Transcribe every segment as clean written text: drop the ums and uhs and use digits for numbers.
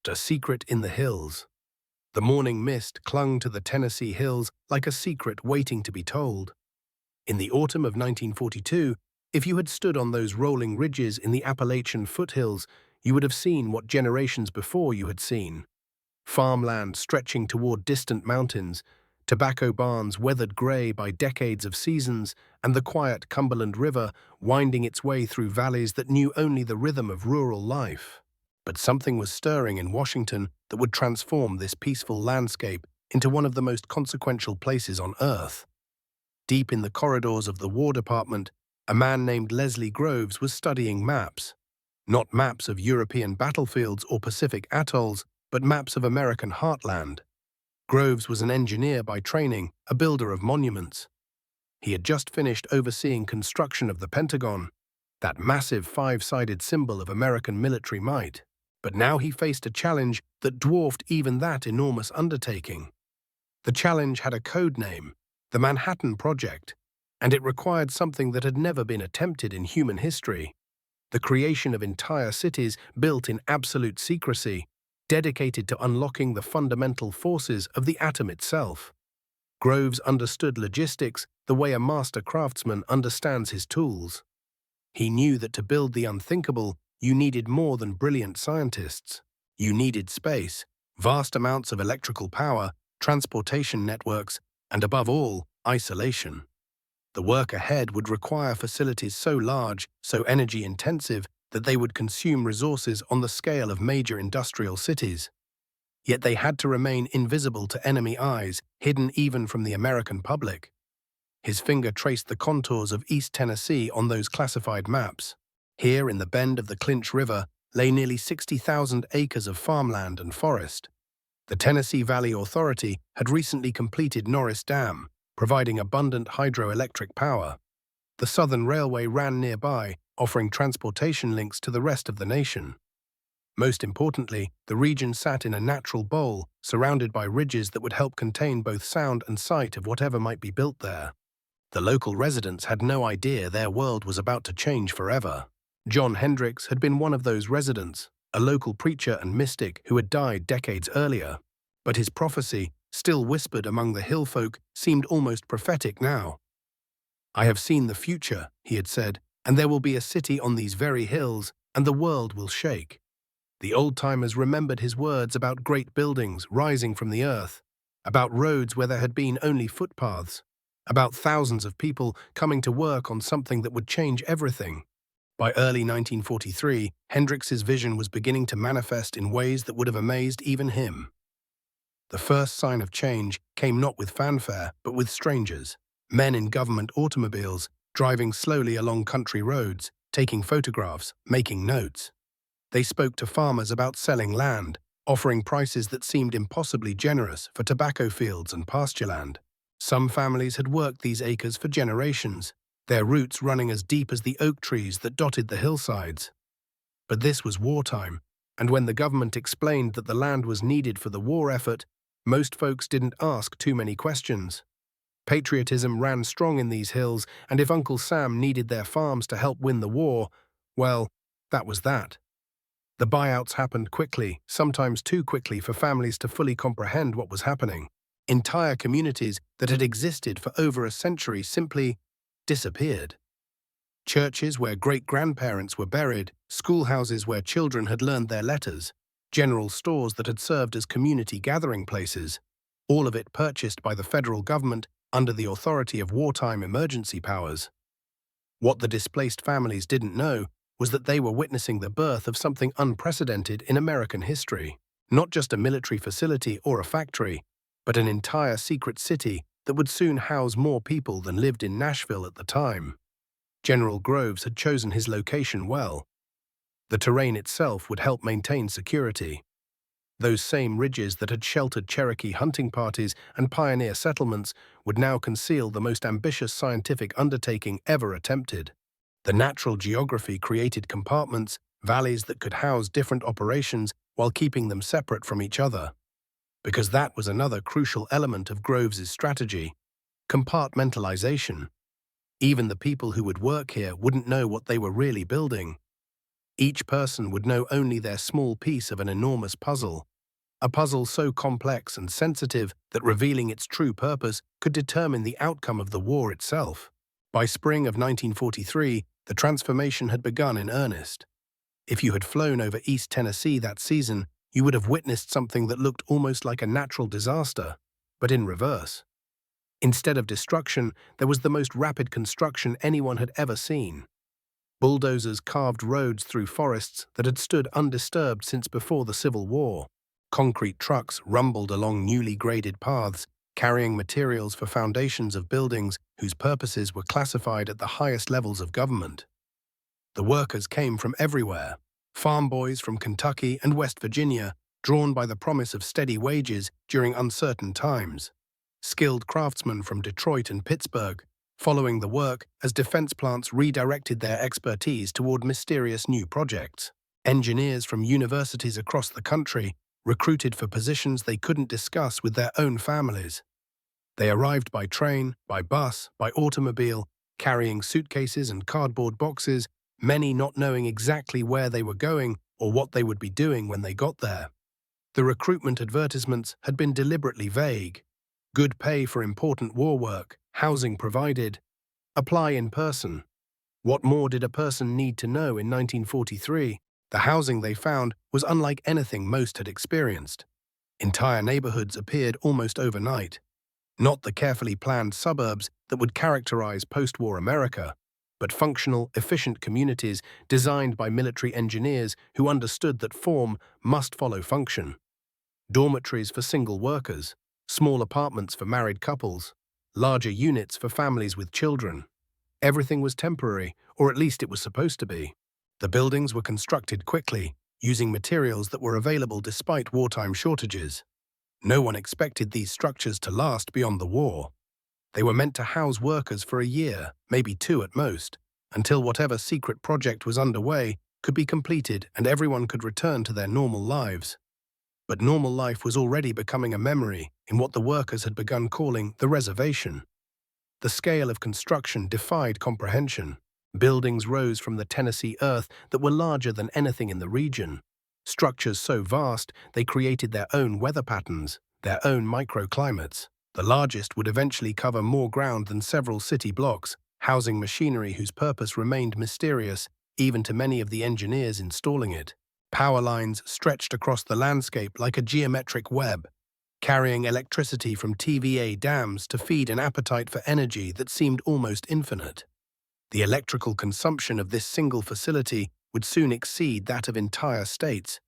A secret in the hills. The morning mist clung to the Tennessee hills like a secret waiting to be told. In the autumn of 1942, if you had stood on those rolling ridges in the Appalachian foothills, you would have seen what generations before you had seen. Farmland stretching toward distant mountains, tobacco barns weathered gray by decades of seasons, and the quiet Cumberland River winding its way through valleys that knew only the rhythm of rural life. But something was stirring in Washington that would transform this peaceful landscape into one of the most consequential places on Earth. Deep in the corridors of the War Department, a man named Leslie Groves was studying maps. Not maps of European battlefields or Pacific atolls, but maps of American heartland. Groves was an engineer by training, a builder of monuments. He had just finished overseeing construction of the Pentagon, that massive five-sided symbol of American military might. But now he faced a challenge that dwarfed even that enormous undertaking. The challenge had a code name, the Manhattan Project, and it required something that had never been attempted in human history: the creation of entire cities built in absolute secrecy, dedicated to unlocking the fundamental forces of the atom itself. Groves understood logistics the way a master craftsman understands his tools. He knew that to build the unthinkable, you needed more than brilliant scientists. You needed space, vast amounts of electrical power, transportation networks, and above all, isolation. The work ahead would require facilities so large, so energy-intensive, that they would consume resources on the scale of major industrial cities. Yet they had to remain invisible to enemy eyes, hidden even from the American public. His finger traced the contours of East Tennessee on those classified maps. Here, in the bend of the Clinch River, lay nearly 60,000 acres of farmland and forest. The Tennessee Valley Authority had recently completed Norris Dam, providing abundant hydroelectric power. The Southern Railway ran nearby, offering transportation links to the rest of the nation. Most importantly, the region sat in a natural bowl, surrounded by ridges that would help contain both sound and sight of whatever might be built there. The local residents had no idea their world was about to change forever. John Hendricks had been one of those residents, a local preacher and mystic who had died decades earlier. But his prophecy, still whispered among the hill folk, seemed almost prophetic now. "I have seen the future," he had said, "and there will be a city on these very hills, and the world will shake." The old-timers remembered his words about great buildings rising from the earth, about roads where there had been only footpaths, about thousands of people coming to work on something that would change everything. By early 1943, Hendricks's vision was beginning to manifest in ways that would have amazed even him. The first sign of change came not with fanfare, but with strangers, men in government automobiles, driving slowly along country roads, taking photographs, making notes. They spoke to farmers about selling land, offering prices that seemed impossibly generous for tobacco fields and pastureland. Some families had worked these acres for generations, their roots running as deep as the oak trees that dotted the hillsides. But this was wartime, and when the government explained that the land was needed for the war effort, most folks didn't ask too many questions. Patriotism ran strong in these hills, and if Uncle Sam needed their farms to help win the war, well, that was that. The buyouts happened quickly, sometimes too quickly for families to fully comprehend what was happening. Entire communities that had existed for over a century simply disappeared. Churches where great-grandparents were buried, schoolhouses where children had learned their letters, general stores that had served as community gathering places, all of it purchased by the federal government under the authority of wartime emergency powers. What the displaced families didn't know was that they were witnessing the birth of something unprecedented in American history. Not just a military facility or a factory, but an entire secret city that would soon house more people than lived in Nashville at the time. General Groves had chosen his location well. The terrain itself would help maintain security. Those same ridges that had sheltered Cherokee hunting parties and pioneer settlements would now conceal the most ambitious scientific undertaking ever attempted. The natural geography created compartments, valleys that could house different operations while keeping them separate from each other. Because that was another crucial element of Groves's strategy: compartmentalization. Even the people who would work here wouldn't know what they were really building. Each person would know only their small piece of an enormous puzzle, a puzzle so complex and sensitive that revealing its true purpose could determine the outcome of the war itself. By spring of 1943, the transformation had begun in earnest. If you had flown over East Tennessee that season, you would have witnessed something that looked almost like a natural disaster, but in reverse. Instead of destruction, there was the most rapid construction anyone had ever seen. Bulldozers carved roads through forests that had stood undisturbed since before the Civil War. Concrete trucks rumbled along newly graded paths, carrying materials for foundations of buildings whose purposes were classified at the highest levels of government. The workers came from everywhere, farm boys from Kentucky and West Virginia, drawn by the promise of steady wages during uncertain times. Skilled craftsmen from Detroit and Pittsburgh, following the work as defense plants redirected their expertise toward mysterious new projects. Engineers from universities across the country recruited for positions they couldn't discuss with their own families. They arrived by train, by bus, by automobile, carrying suitcases and cardboard boxes, many not knowing exactly where they were going or what they would be doing when they got there. The recruitment advertisements had been deliberately vague. Good pay for important war work, housing provided, apply in person. What more did a person need to know in 1943? The housing they found was unlike anything most had experienced. Entire neighborhoods appeared almost overnight. Not the carefully planned suburbs that would characterize post-war America, but functional, efficient communities designed by military engineers who understood that form must follow function. Dormitories for single workers, small apartments for married couples, larger units for families with children. Everything was temporary, or at least it was supposed to be. The buildings were constructed quickly, using materials that were available despite wartime shortages. No one expected these structures to last beyond the war. They were meant to house workers for a year, maybe two at most, until whatever secret project was underway could be completed and everyone could return to their normal lives. But normal life was already becoming a memory in what the workers had begun calling the reservation. The scale of construction defied comprehension. Buildings rose from the Tennessee earth that were larger than anything in the region. Structures so vast they created their own weather patterns, their own microclimates. The largest would eventually cover more ground than several city blocks, housing machinery whose purpose remained mysterious even to many of the engineers installing it. Power lines stretched across the landscape like a geometric web, carrying electricity from TVA dams to feed an appetite for energy that seemed almost infinite. The electrical consumption of this single facility would soon exceed that of entire states,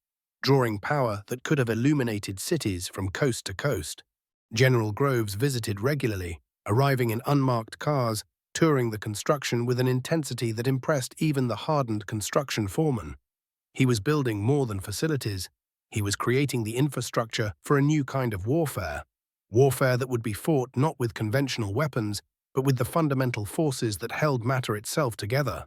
drawing power that could have illuminated cities from coast to coast. General Groves visited regularly, arriving in unmarked cars, touring the construction with an intensity that impressed even the hardened construction foreman. He was building more than facilities. He was creating the infrastructure for a new kind of warfare that would be fought not with conventional weapons, but with the fundamental forces that held matter itself together.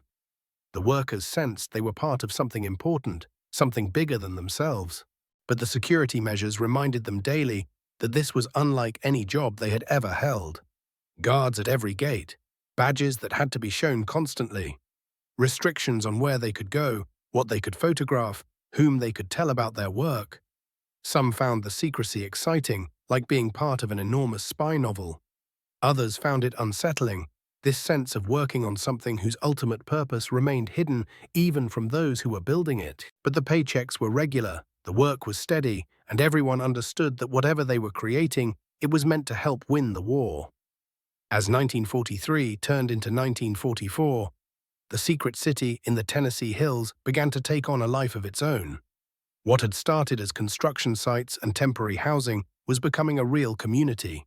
The workers sensed they were part of something important, something bigger than themselves. But the security measures reminded them daily that this was unlike any job they had ever held. Guards at every gate, badges that had to be shown constantly, restrictions on where they could go, what they could photograph, whom they could tell about their work. Some found the secrecy exciting, like being part of an enormous spy novel. Others found it unsettling, this sense of working on something whose ultimate purpose remained hidden even from those who were building it. But the paychecks were regular, the work was steady, and everyone understood that whatever they were creating, it was meant to help win the war. As 1943 turned into 1944, the secret city in the Tennessee hills began to take on a life of its own. What had started as construction sites and temporary housing was becoming a real community,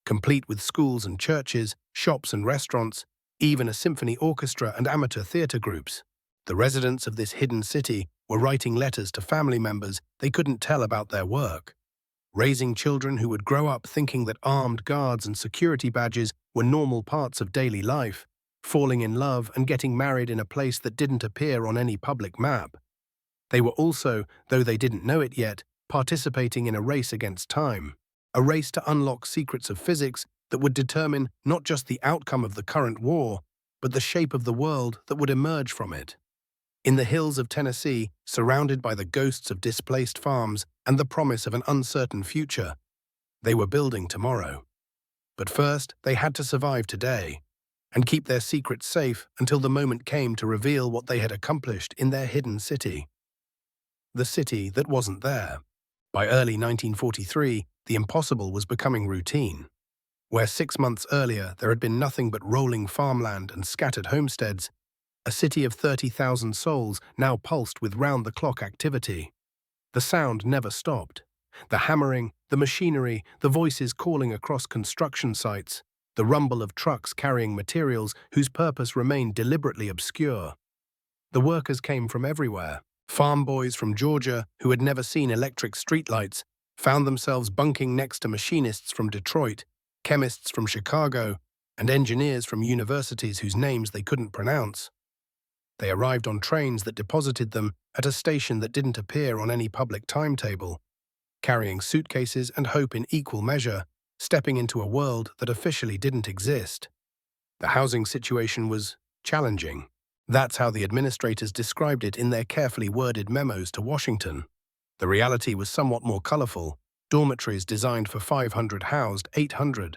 complete with schools and churches, shops and restaurants, even a symphony orchestra and amateur theater groups. The residents of this hidden city were writing letters to family members they couldn't tell about their work, raising children who would grow up thinking that armed guards and security badges were normal parts of daily life, falling in love and getting married in a place that didn't appear on any public map. They were also, though they didn't know it yet, participating in a race against time, a race to unlock secrets of physics that would determine not just the outcome of the current war, but the shape of the world that would emerge from it. In the hills of Tennessee, surrounded by the ghosts of displaced farms and the promise of an uncertain future, they were building tomorrow. But first, they had to survive today and keep their secrets safe until the moment came to reveal what they had accomplished in their hidden city. The city that wasn't there. By early 1943, the impossible was becoming routine. Where 6 months earlier there had been nothing but rolling farmland and scattered homesteads, a city of 30,000 souls now pulsed with round-the-clock activity. The sound never stopped. The hammering, the machinery, the voices calling across construction sites, the rumble of trucks carrying materials whose purpose remained deliberately obscure. The workers came from everywhere. Farm boys from Georgia, who had never seen electric streetlights, found themselves bunking next to machinists from Detroit, chemists from Chicago, and engineers from universities whose names they couldn't pronounce. They arrived on trains that deposited them at a station that didn't appear on any public timetable, carrying suitcases and hope in equal measure, stepping into a world that officially didn't exist. The housing situation was challenging. That's how the administrators described it in their carefully worded memos to Washington. The reality was somewhat more colorful. Dormitories designed for 500 housed 800.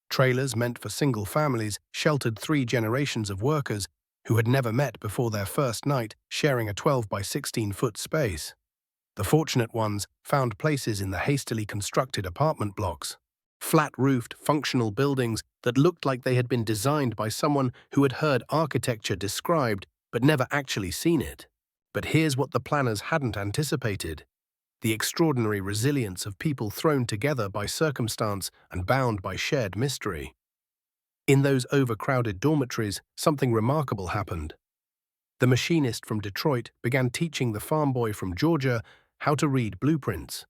Trailers meant for single families sheltered 3 generations of workers who had never met before their first night, sharing a 12 by 16-foot space. The fortunate ones found places in the hastily constructed apartment blocks, flat-roofed, functional buildings that looked like they had been designed by someone who had heard architecture described but never actually seen it. But here's what the planners hadn't anticipated: the extraordinary resilience of people thrown together by circumstance and bound by shared mystery. In those overcrowded dormitories, something remarkable happened. The machinist from Detroit began teaching the farm boy from Georgia how to read blueprints.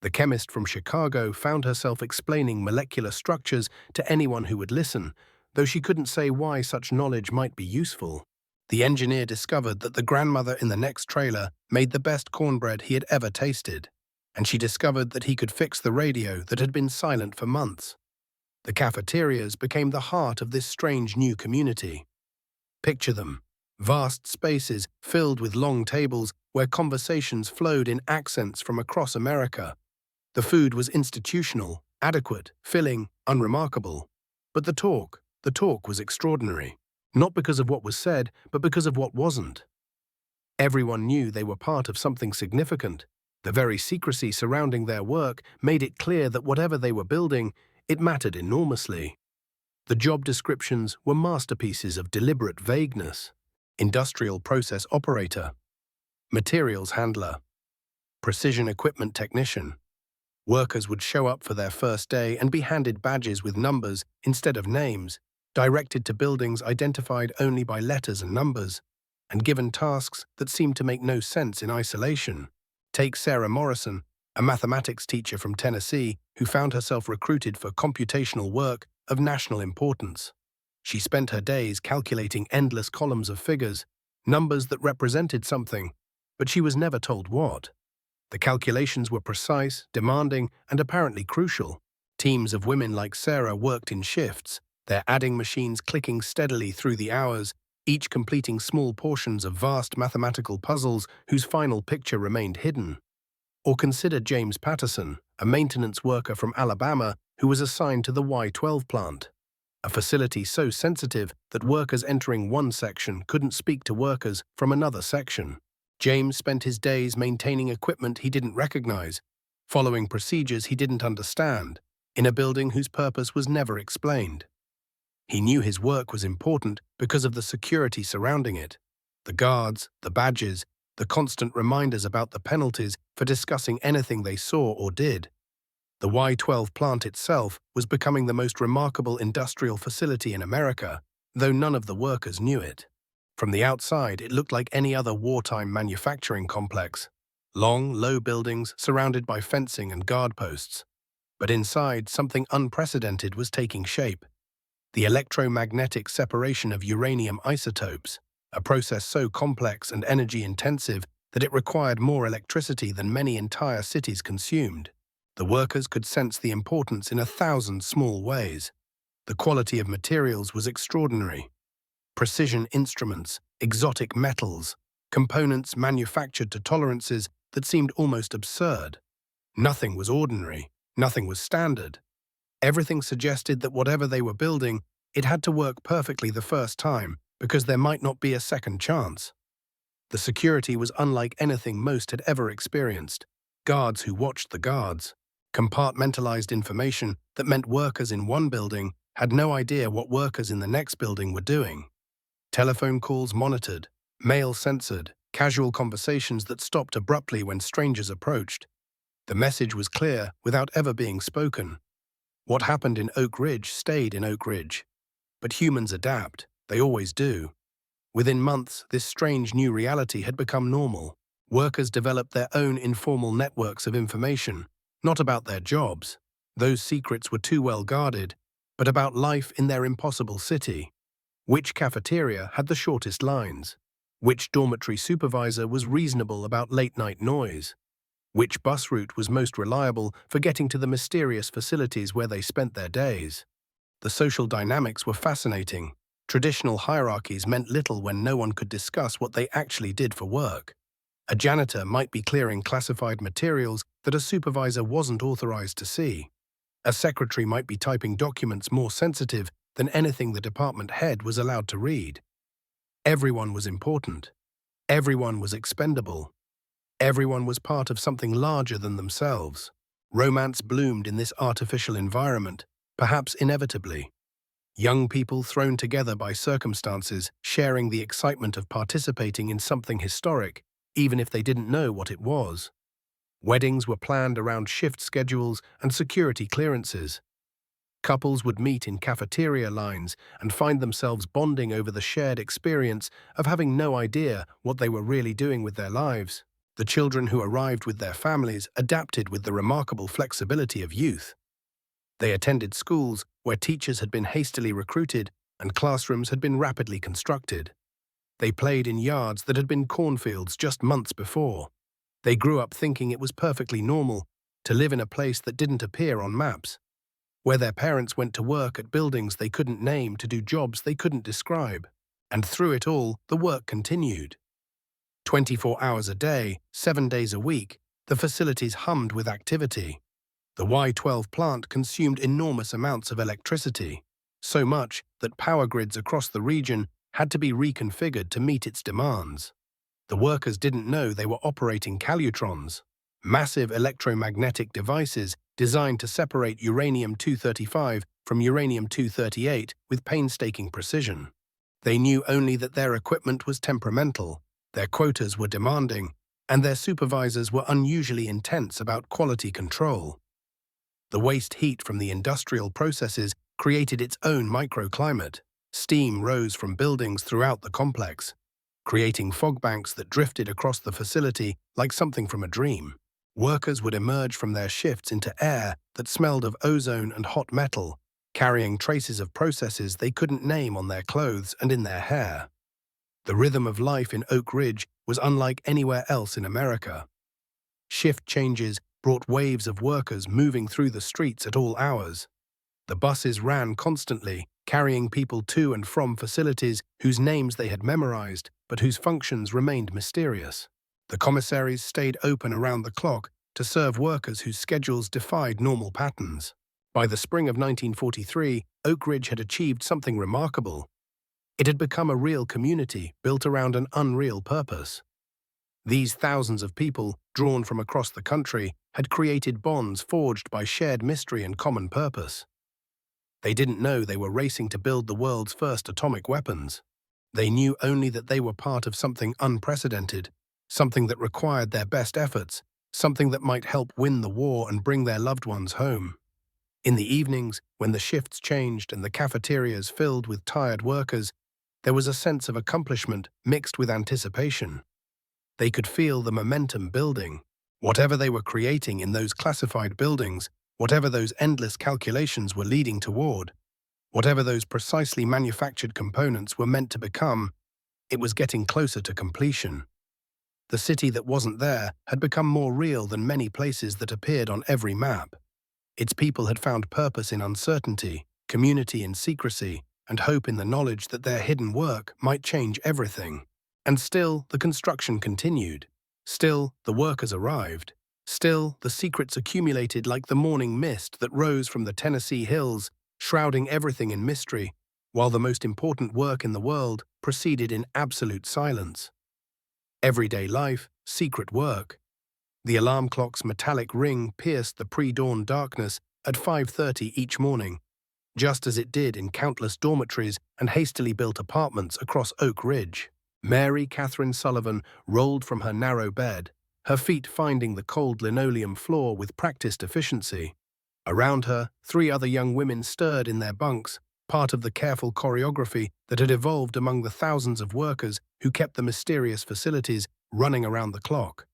The chemist from Chicago found herself explaining molecular structures to anyone who would listen, though she couldn't say why such knowledge might be useful. The engineer discovered that the grandmother in the next trailer made the best cornbread he had ever tasted, and she discovered that he could fix the radio that had been silent for months. The cafeterias became the heart of this strange new community. Picture them: vast spaces filled with long tables where conversations flowed in accents from across America. The food was institutional, adequate, filling, unremarkable. But the talk was extraordinary. Not because of what was said, but because of what wasn't. Everyone knew they were part of something significant. The very secrecy surrounding their work made it clear that whatever they were building, it mattered enormously. The job descriptions were masterpieces of deliberate vagueness: industrial process operator, materials handler, precision equipment technician. Workers would show up for their first day and be handed badges with numbers instead of names, directed to buildings identified only by letters and numbers, and given tasks that seemed to make no sense in isolation. Take Sarah Morrison, a mathematics teacher from Tennessee who found herself recruited for computational work of national importance. She spent her days calculating endless columns of figures, numbers that represented something, but she was never told what. The calculations were precise, demanding, and apparently crucial. Teams of women like Sarah worked in shifts, their adding machines clicking steadily through the hours, each completing small portions of vast mathematical puzzles whose final picture remained hidden. Or consider James Patterson, a maintenance worker from Alabama who was assigned to the WWII plant, a facility so sensitive that workers entering one section couldn't speak to workers from another section. James spent his days maintaining equipment he didn't recognize, following procedures he didn't understand, in a building whose purpose was never explained. He knew his work was important because of the security surrounding it: the guards, the badges, the constant reminders about the penalties for discussing anything they saw or did. The WWII plant itself was becoming the most remarkable industrial facility in America, though none of the workers knew it. From the outside, it looked like any other wartime manufacturing complex: long, low buildings surrounded by fencing and guard posts. But inside, something unprecedented was taking shape: the electromagnetic separation of uranium isotopes, a process so complex and energy-intensive that it required more electricity than many entire cities consumed. The workers could sense the importance in 1,000 small ways. The quality of materials was extraordinary: precision instruments, exotic metals, components manufactured to tolerances that seemed almost absurd. Nothing was ordinary, nothing was standard. Everything suggested that whatever they were building, it had to work perfectly the first time, because there might not be a second chance. The security was unlike anything most had ever experienced. Guards who watched the guards. Compartmentalized information that meant workers in one building had no idea what workers in the next building were doing. Telephone calls monitored, mail censored, casual conversations that stopped abruptly when strangers approached. The message was clear without ever being spoken. What happened in Oak Ridge stayed in Oak Ridge. But humans adapt, they always do. Within months, this strange new reality had become normal. Workers developed their own informal networks of information, not about their jobs. Those secrets were too well guarded, but about life in their impossible city. Which cafeteria had the shortest lines? Which dormitory supervisor was reasonable about late-night noise? Which bus route was most reliable for getting to the mysterious facilities where they spent their days? The social dynamics were fascinating. Traditional hierarchies meant little when no one could discuss what they actually did for work. A janitor might be clearing classified materials that a supervisor wasn't authorized to see. A secretary might be typing documents more sensitive than anything the department head was allowed to read. Everyone was important. Everyone was expendable. Everyone was part of something larger than themselves. Romance bloomed in this artificial environment, perhaps inevitably. Young people thrown together by circumstances, sharing the excitement of participating in something historic, even if they didn't know what it was. Weddings were planned around shift schedules and security clearances. Couples would meet in cafeteria lines and find themselves bonding over the shared experience of having no idea what they were really doing with their lives. The children who arrived with their families adapted with the remarkable flexibility of youth. They attended schools where teachers had been hastily recruited and classrooms had been rapidly constructed. They played in yards that had been cornfields just months before. They grew up thinking it was perfectly normal to live in a place that didn't appear on maps, where their parents went to work at buildings they couldn't name to do jobs they couldn't describe. And through it all, the work continued. 24 hours a day, 7 days a week, the facilities hummed with activity. The Y12 plant consumed enormous amounts of electricity, so much that power grids across the region had to be reconfigured to meet its demands. The workers didn't know they were operating calutrons, massive electromagnetic devices designed to separate uranium-235 from uranium-238 with painstaking precision. They knew only that their equipment was temperamental, their quotas were demanding, and their supervisors were unusually intense about quality control. The waste heat from the industrial processes created its own microclimate. Steam rose from buildings throughout the complex, creating fog banks that drifted across the facility like something from a dream. Workers would emerge from their shifts into air that smelled of ozone and hot metal, carrying traces of processes they couldn't name on their clothes and in their hair. The rhythm of life in Oak Ridge was unlike anywhere else in America. Shift changes brought waves of workers moving through the streets at all hours. The buses ran constantly, carrying people to and from facilities whose names they had memorized, but whose functions remained mysterious. The commissaries stayed open around the clock to serve workers whose schedules defied normal patterns. By the spring of 1943, Oak Ridge had achieved something remarkable. It had become a real community built around an unreal purpose. These thousands of people, drawn from across the country, had created bonds forged by shared mystery and common purpose. They didn't know they were racing to build the world's first atomic weapons. They knew only that they were part of something unprecedented, something that required their best efforts, something that might help win the war and bring their loved ones home. In the evenings, when the shifts changed and the cafeterias filled with tired workers, there was a sense of accomplishment mixed with anticipation. They could feel the momentum building. Whatever they were creating in those classified buildings, whatever those endless calculations were leading toward, whatever those precisely manufactured components were meant to become, it was getting closer to completion. The city that wasn't there had become more real than many places that appeared on every map. Its people had found purpose in uncertainty, community in secrecy, and hope in the knowledge that their hidden work might change everything. And still, the construction continued. Still, the workers arrived. Still, the secrets accumulated like the morning mist that rose from the Tennessee hills, shrouding everything in mystery, while the most important work in the world proceeded in absolute silence. Everyday life, secret work. The alarm clock's metallic ring pierced the pre-dawn darkness at 5:30 each morning, just as it did in countless dormitories and hastily built apartments across Oak Ridge. Mary Catherine Sullivan rolled from her narrow bed, her feet finding the cold linoleum floor with practiced efficiency. Around her, 3 other young women stirred in their bunks, part of the careful choreography that had evolved among the thousands of workers who kept the mysterious facilities running around the clock.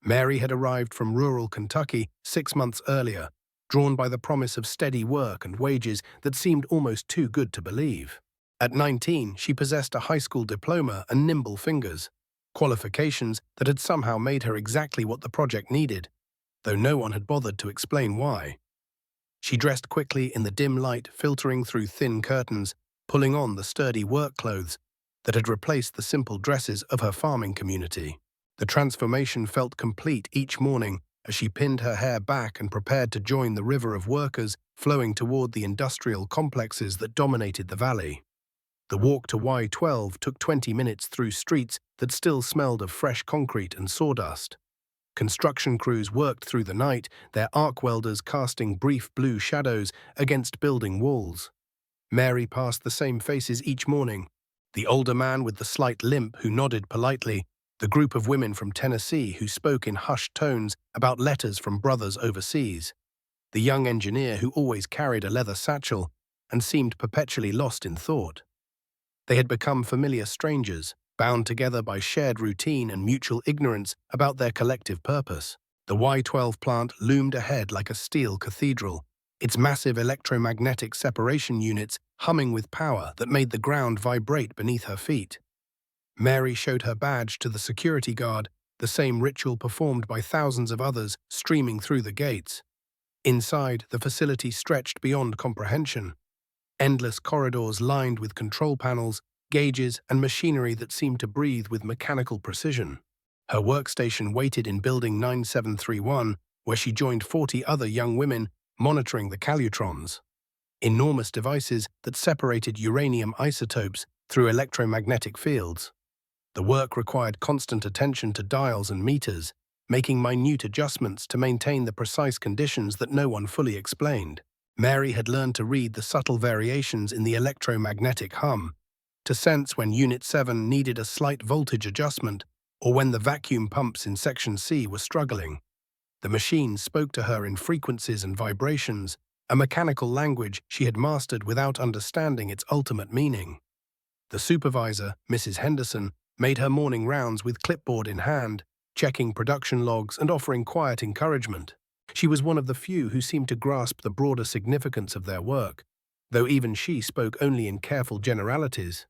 Mary had arrived from rural Kentucky 6 months earlier, drawn by the promise of steady work and wages that seemed almost too good to believe. At 19, she possessed a high school diploma and nimble fingers, qualifications that had somehow made her exactly what the project needed, though no one had bothered to explain why. She dressed quickly in the dim light filtering through thin curtains, pulling on the sturdy work clothes that had replaced the simple dresses of her farming community. The transformation felt complete each morning as she pinned her hair back and prepared to join the river of workers flowing toward the industrial complexes that dominated the valley. The walk to WWII took 20 minutes through streets that still smelled of fresh concrete and sawdust. Construction crews worked through the night, their arc welders casting brief blue shadows against building walls. Mary passed the same faces each morning: the older man with the slight limp who nodded politely, the group of women from Tennessee who spoke in hushed tones about letters from brothers overseas, the young engineer who always carried a leather satchel and seemed perpetually lost in thought. They had become familiar strangers, bound together by shared routine and mutual ignorance about their collective purpose. The WWII plant loomed ahead like a steel cathedral, its massive electromagnetic separation units humming with power that made the ground vibrate beneath her feet. Mary showed her badge to the security guard, the same ritual performed by thousands of others streaming through the gates. Inside, the facility stretched beyond comprehension. Endless corridors lined with control panels, gauges, and machinery that seemed to breathe with mechanical precision. Her workstation waited in Building 9731, where she joined 40 other young women monitoring the calutrons, enormous devices that separated uranium isotopes through electromagnetic fields. The work required constant attention to dials and meters, making minute adjustments to maintain the precise conditions that no one fully explained. Mary had learned to read the subtle variations in the electromagnetic hum, to sense when Unit 7 needed a slight voltage adjustment or when the vacuum pumps in Section C were struggling. The machine spoke to her in frequencies and vibrations, a mechanical language she had mastered without understanding its ultimate meaning. The supervisor, Mrs. Henderson, made her morning rounds with clipboard in hand, checking production logs and offering quiet encouragement. She was one of the few who seemed to grasp the broader significance of their work, though even she spoke only in careful generalities.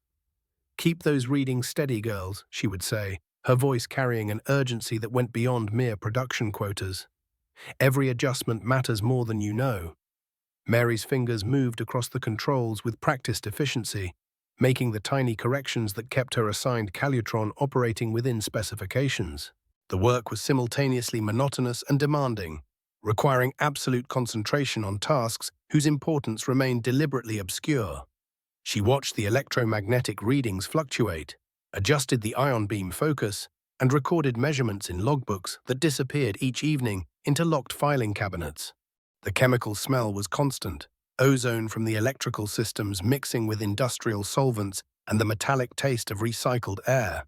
"Keep those readings steady, girls," she would say, her voice carrying an urgency that went beyond mere production quotas. "Every adjustment matters more than you know." Mary's fingers moved across the controls with practiced efficiency, making the tiny corrections that kept her assigned calutron operating within specifications. The work was simultaneously monotonous and demanding, requiring absolute concentration on tasks whose importance remained deliberately obscure. She watched the electromagnetic readings fluctuate, adjusted the ion beam focus, and recorded measurements in logbooks that disappeared each evening into locked filing cabinets. The chemical smell was constant, ozone from the electrical systems mixing with industrial solvents and the metallic taste of recycled air.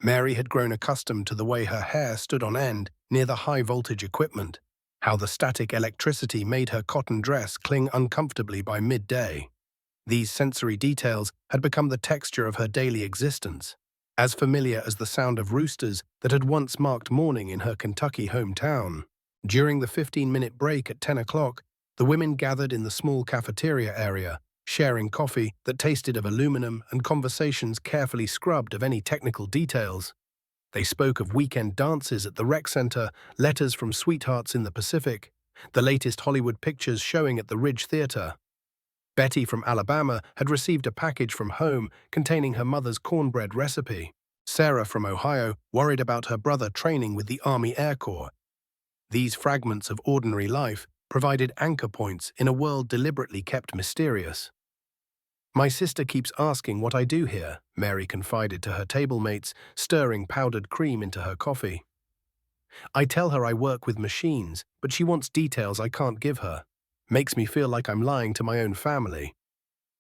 Mary had grown accustomed to the way her hair stood on end near the high-voltage equipment, how the static electricity made her cotton dress cling uncomfortably by midday. These sensory details had become the texture of her daily existence, as familiar as the sound of roosters that had once marked morning in her Kentucky hometown. During the 15-minute break at 10 o'clock, the women gathered in the small cafeteria area, sharing coffee that tasted of aluminum and conversations carefully scrubbed of any technical details. They spoke of weekend dances at the rec center, letters from sweethearts in the Pacific, the latest Hollywood pictures showing at the Ridge Theater. Betty from Alabama had received a package from home containing her mother's cornbread recipe. Sarah from Ohio worried about her brother training with the Army Air Corps. These fragments of ordinary life provided anchor points in a world deliberately kept mysterious. "My sister keeps asking what I do here," Mary confided to her table mates, stirring powdered cream into her coffee. "I tell her I work with machines, but she wants details I can't give her. Makes me feel like I'm lying to my own family."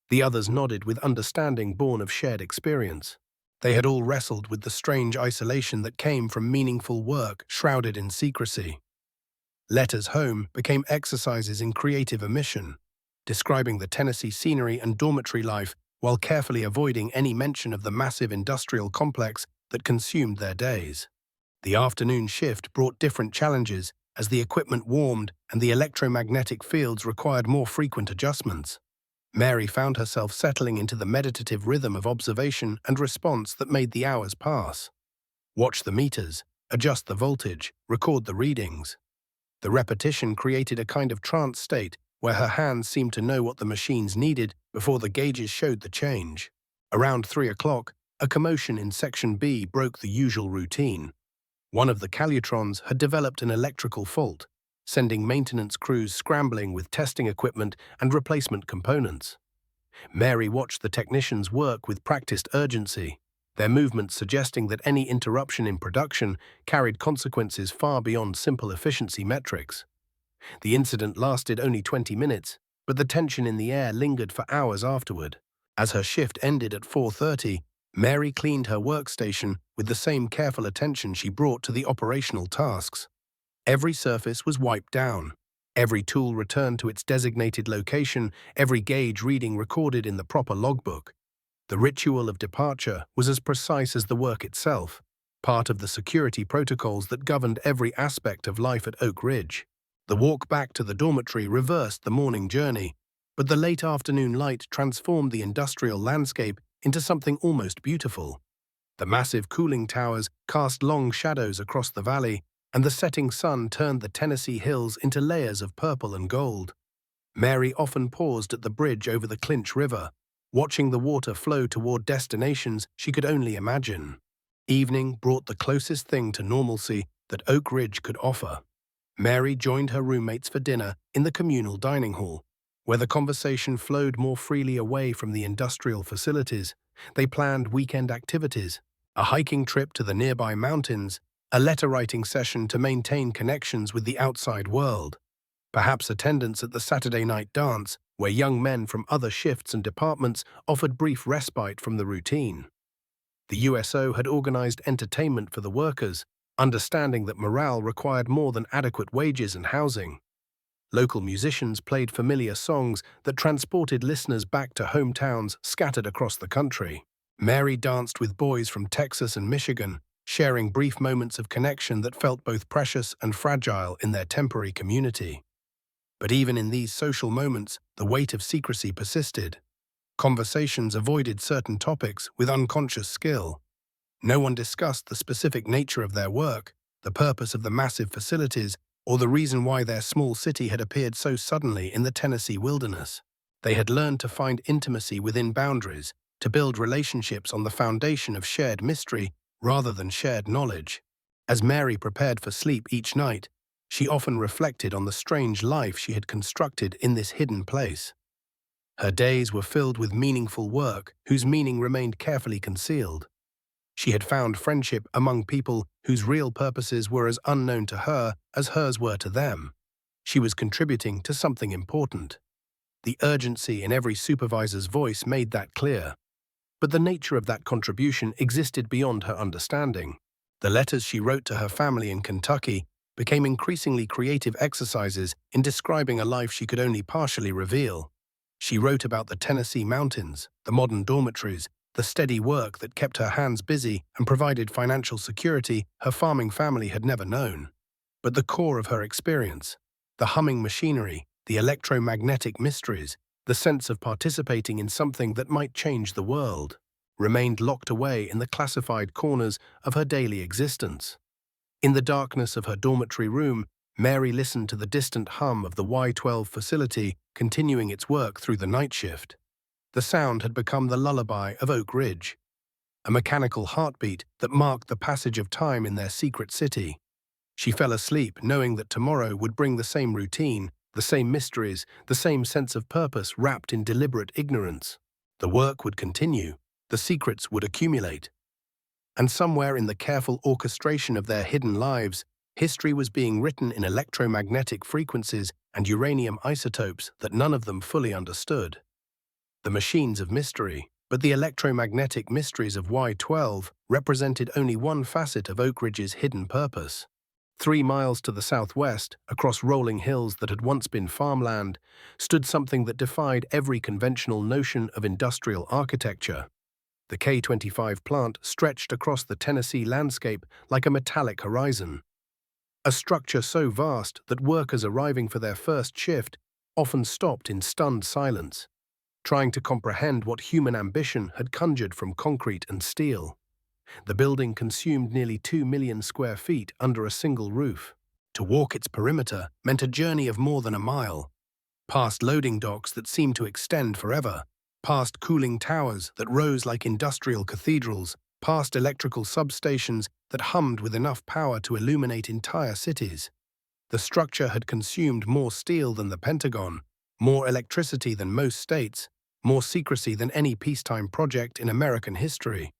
The others nodded with understanding born of shared experience. They had all wrestled with the strange isolation that came from meaningful work shrouded in secrecy. Letters home became exercises in creative omission, describing the Tennessee scenery and dormitory life while carefully avoiding any mention of the massive industrial complex that consumed their days. The afternoon shift brought different challenges as the equipment warmed and the electromagnetic fields required more frequent adjustments. Mary found herself settling into the meditative rhythm of observation and response that made the hours pass. Watch the meters, adjust the voltage, record the readings. The repetition created a kind of trance state where her hands seemed to know what the machines needed before the gauges showed the change. Around 3 o'clock, a commotion in Section B broke the usual routine. One of the calutrons had developed an electrical fault, sending maintenance crews scrambling with testing equipment and replacement components. Mary watched the technicians work with practiced urgency, their movements suggesting that any interruption in production carried consequences far beyond simple efficiency metrics. The incident lasted only 20 minutes, but the tension in the air lingered for hours afterward. As her shift ended at 4:30, Mary cleaned her workstation with the same careful attention she brought to the operational tasks. Every surface was wiped down, every tool returned to its designated location, every gauge reading recorded in the proper logbook. The ritual of departure was as precise as the work itself, part of the security protocols that governed every aspect of life at Oak Ridge. The walk back to the dormitory reversed the morning journey, but the late afternoon light transformed the industrial landscape into something almost beautiful. The massive cooling towers cast long shadows across the valley, and the setting sun turned the Tennessee hills into layers of purple and gold. Mary often paused at the bridge over the Clinch River, watching the water flow toward destinations she could only imagine. Evening brought the closest thing to normalcy that Oak Ridge could offer. Mary joined her roommates for dinner in the communal dining hall, where the conversation flowed more freely away from the industrial facilities. They planned weekend activities, a hiking trip to the nearby mountains, a letter-writing session to maintain connections with the outside world, perhaps attendance at the Saturday night dance, where young men from other shifts and departments offered brief respite from the routine. The USO had organized entertainment for the workers, understanding that morale required more than adequate wages and housing. Local musicians played familiar songs that transported listeners back to hometowns scattered across the country. Mary danced with boys from Texas and Michigan, sharing brief moments of connection that felt both precious and fragile in their temporary community. But even in these social moments, the weight of secrecy persisted. Conversations avoided certain topics with unconscious skill. No one discussed the specific nature of their work, the purpose of the massive facilities, or the reason why their small city had appeared so suddenly in the Tennessee wilderness. They had learned to find intimacy within boundaries, to build relationships on the foundation of shared mystery rather than shared knowledge. As Mary prepared for sleep each night, she often reflected on the strange life she had constructed in this hidden place. Her days were filled with meaningful work whose meaning remained carefully concealed. She had found friendship among people whose real purposes were as unknown to her as hers were to them. She was contributing to something important. The urgency in every supervisor's voice made that clear. But the nature of that contribution existed beyond her understanding. The letters she wrote to her family in Kentucky became increasingly creative exercises in describing a life she could only partially reveal. She wrote about the Tennessee mountains, the modern dormitories, the steady work that kept her hands busy and provided financial security her farming family had never known. But the core of her experience, the humming machinery, the electromagnetic mysteries, the sense of participating in something that might change the world, remained locked away in the classified corners of her daily existence. In the darkness of her dormitory room, Mary listened to the distant hum of the Y-12 facility continuing its work through the night shift. The sound had become the lullaby of Oak Ridge. a mechanical heartbeat that marked the passage of time in their secret city. She fell asleep knowing that tomorrow would bring the same routine, the same mysteries, the same sense of purpose wrapped in deliberate ignorance. The work would continue, the secrets would accumulate. And somewhere in the careful orchestration of their hidden lives, history was being written in electromagnetic frequencies and uranium isotopes that none of them fully understood. The machines of mystery, but the electromagnetic mysteries of WWII represented only one facet of Oak Ridge's hidden purpose. 3 miles to the southwest, across rolling hills that had once been farmland, stood something that defied every conventional notion of industrial architecture. The K25 plant stretched across the Tennessee landscape like a metallic horizon. A structure so vast that workers arriving for their first shift often stopped in stunned silence, trying to comprehend what human ambition had conjured from concrete and steel. The building consumed nearly 2 million square feet under a single roof. To walk its perimeter meant a journey of more than a mile, past loading docks that seemed to extend forever, past cooling towers that rose like industrial cathedrals, past electrical substations that hummed with enough power to illuminate entire cities. The structure had consumed more steel than the Pentagon, more electricity than most states, more secrecy than any peacetime project in American history.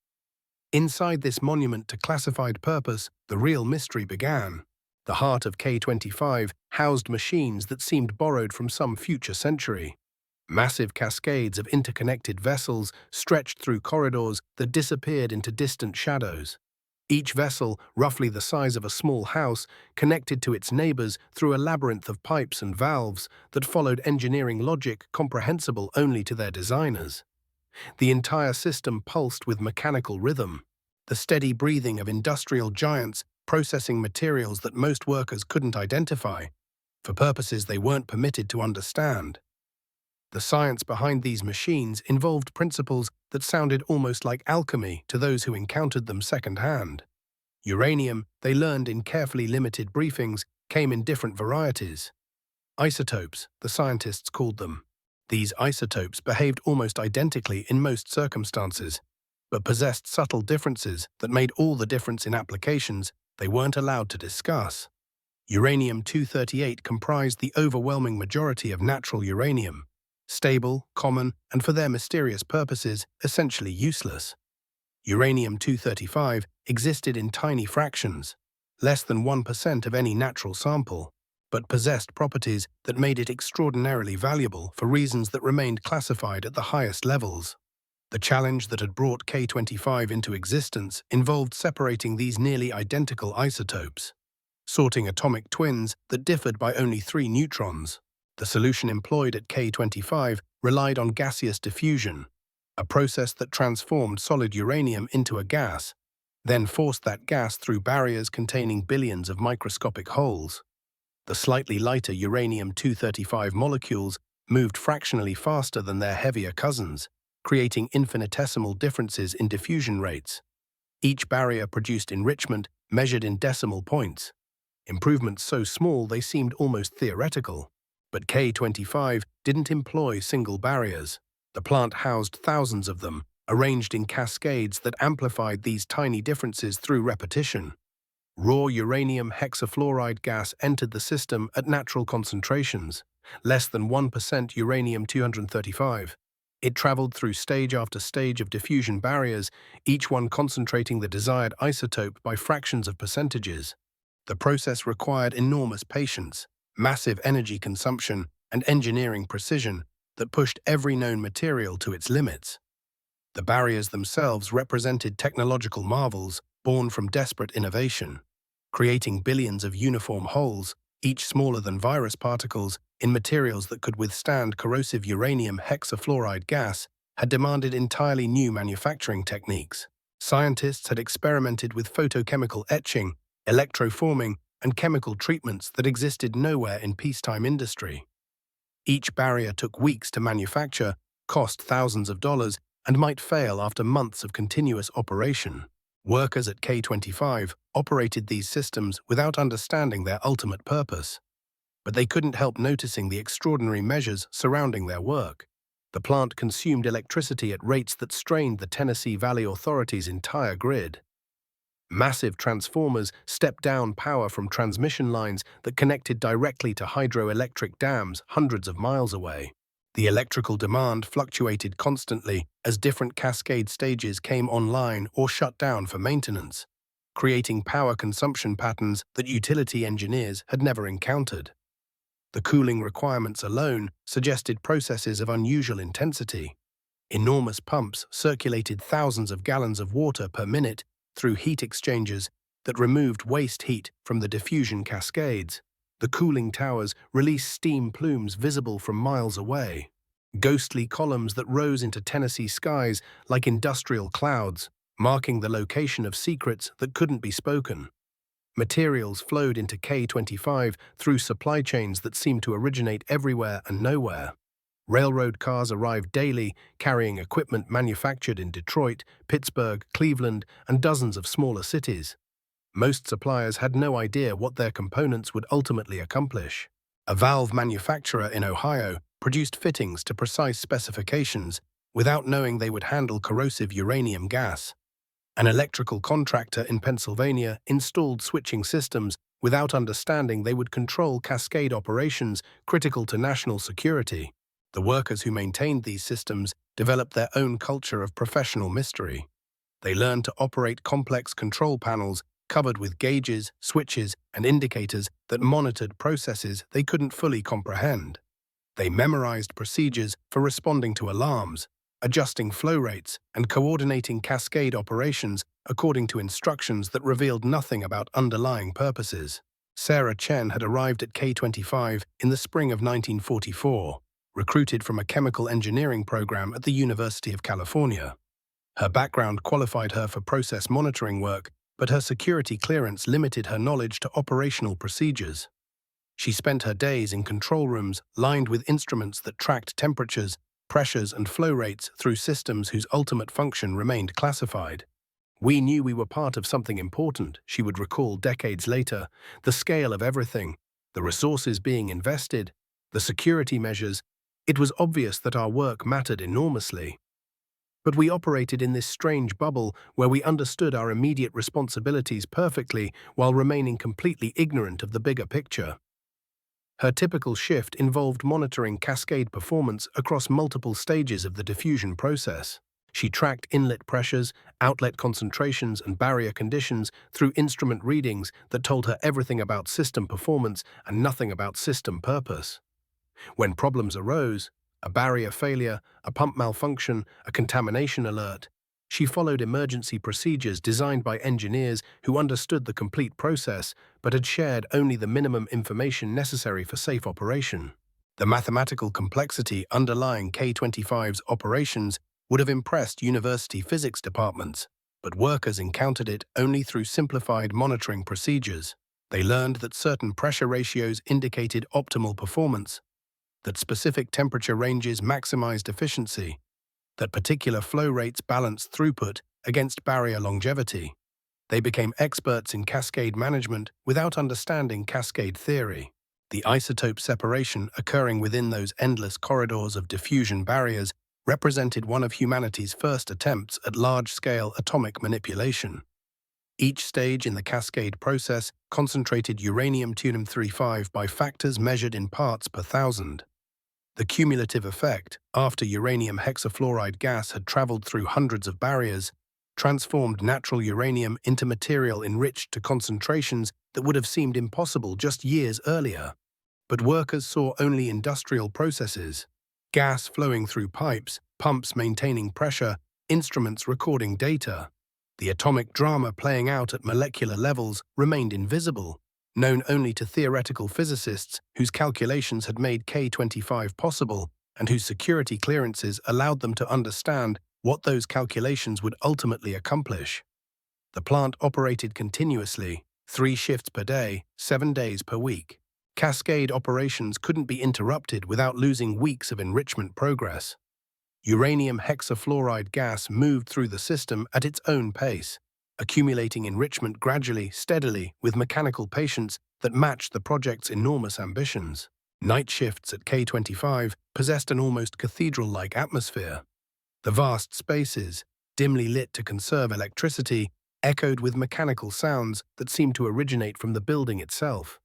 Inside this monument to classified purpose, the real mystery began. The heart of K25 housed machines that seemed borrowed from some future century. Massive cascades of interconnected vessels stretched through corridors that disappeared into distant shadows. Each vessel, roughly the size of a small house, connected to its neighbors through a labyrinth of pipes and valves that followed engineering logic comprehensible only to their designers. The entire system pulsed with mechanical rhythm, the steady breathing of industrial giants processing materials that most workers couldn't identify, for purposes they weren't permitted to understand. The science behind these machines involved principles that sounded almost like alchemy to those who encountered them secondhand. Uranium, they learned in carefully limited briefings, came in different varieties. Isotopes, the scientists called them. These isotopes behaved almost identically in most circumstances, but possessed subtle differences that made all the difference in applications they weren't allowed to discuss. Uranium-238 comprised the overwhelming majority of natural uranium, stable, common, and for their mysterious purposes, essentially useless. Uranium-235 existed in tiny fractions, less than 1% of any natural sample, but possessed properties that made it extraordinarily valuable for reasons that remained classified at the highest levels. The challenge that had brought K25 into existence involved separating these nearly identical isotopes, sorting atomic twins that differed by only 3 neutrons. The solution employed at K25 relied on gaseous diffusion, a process that transformed solid uranium into a gas, then forced that gas through barriers containing billions of microscopic holes. The slightly lighter uranium-235 molecules moved fractionally faster than their heavier cousins, creating infinitesimal differences in diffusion rates. Each barrier produced enrichment measured in decimal points, improvements so small they seemed almost theoretical. But K25 didn't employ single barriers. The plant housed thousands of them, arranged in cascades that amplified these tiny differences through repetition. Raw uranium hexafluoride gas entered the system at natural concentrations, less than 1% uranium-235. It traveled through stage after stage of diffusion barriers, each one concentrating the desired isotope by fractions of percentages. The process required enormous patience, massive energy consumption, and engineering precision that pushed every known material to its limits. The barriers themselves represented technological marvels born from desperate innovation, creating billions of uniform holes, each smaller than virus particles, in materials that could withstand corrosive uranium hexafluoride gas, had demanded entirely new manufacturing techniques. Scientists had experimented with photochemical etching, electroforming, and chemical treatments that existed nowhere in peacetime industry. Each barrier took weeks to manufacture, cost thousands of dollars, and might fail after months of continuous operation. Workers at K25 operated these systems without understanding their ultimate purpose, but they couldn't help noticing the extraordinary measures surrounding their work. The plant consumed electricity at rates that strained the Tennessee Valley Authority's entire grid. Massive transformers stepped down power from transmission lines that connected directly to hydroelectric dams hundreds of miles away. The electrical demand fluctuated constantly as different cascade stages came online or shut down for maintenance, creating power consumption patterns that utility engineers had never encountered. The cooling requirements alone suggested processes of unusual intensity. Enormous pumps circulated thousands of gallons of water per minute through heat exchangers that removed waste heat from the diffusion cascades. The cooling towers released steam plumes visible from miles away, ghostly columns that rose into Tennessee skies like industrial clouds, marking the location of secrets that couldn't be spoken. Materials flowed into K25 through supply chains that seemed to originate everywhere and nowhere. Railroad cars arrived daily, carrying equipment manufactured in Detroit, Pittsburgh, Cleveland, and dozens of smaller cities. Most suppliers had no idea what their components would ultimately accomplish. A valve manufacturer in Ohio produced fittings to precise specifications without knowing they would handle corrosive uranium gas. An electrical contractor in Pennsylvania installed switching systems without understanding they would control cascade operations critical to national security. The workers who maintained these systems developed their own culture of professional mystery. They learned to operate complex control panels covered with gauges, switches, and indicators that monitored processes they couldn't fully comprehend. They memorized procedures for responding to alarms, adjusting flow rates, and coordinating cascade operations according to instructions that revealed nothing about underlying purposes. Sarah Chen had arrived at K25 in the spring of 1944. Recruited from a chemical engineering program at the University of California. Her background qualified her for process monitoring work, but her security clearance limited her knowledge to operational procedures. She spent her days in control rooms lined with instruments that tracked temperatures, pressures, and flow rates through systems whose ultimate function remained classified. "We knew we were part of something important," she would recall decades later. "The scale of everything, the resources being invested, the security measures. It was obvious that our work mattered enormously. But we operated in this strange bubble where we understood our immediate responsibilities perfectly while remaining completely ignorant of the bigger picture." Her typical shift involved monitoring cascade performance across multiple stages of the diffusion process. She tracked inlet pressures, outlet concentrations, and barrier conditions through instrument readings that told her everything about system performance and nothing about system purpose. When problems arose, a barrier failure, a pump malfunction, a contamination alert, she followed emergency procedures designed by engineers who understood the complete process but had shared only the minimum information necessary for safe operation. The mathematical complexity underlying K25's operations would have impressed university physics departments, but workers encountered it only through simplified monitoring procedures. They learned that certain pressure ratios indicated optimal performance, that specific temperature ranges maximized efficiency, that particular flow rates balanced throughput against barrier longevity. They became experts in cascade management without understanding cascade theory. The isotope separation occurring within those endless corridors of diffusion barriers represented one of humanity's first attempts at large-scale atomic manipulation. Each stage in the cascade process concentrated uranium-235 by factors measured in parts per thousand. The cumulative effect, after uranium hexafluoride gas had traveled through hundreds of barriers, transformed natural uranium into material enriched to concentrations that would have seemed impossible just years earlier. But workers saw only industrial processes: gas flowing through pipes, pumps maintaining pressure, instruments recording data. The atomic drama playing out at molecular levels remained invisible, known only to theoretical physicists whose calculations had made K25 possible and whose security clearances allowed them to understand what those calculations would ultimately accomplish. The plant operated continuously, 3 shifts per day, 7 days per week. Cascade operations couldn't be interrupted without losing weeks of enrichment progress. Uranium hexafluoride gas moved through the system at its own pace, accumulating enrichment gradually, steadily, with mechanical patience that matched the project's enormous ambitions. Night shifts at K25 possessed an almost cathedral-like atmosphere. The vast spaces, dimly lit to conserve electricity, echoed with mechanical sounds that seemed to originate from the building itself.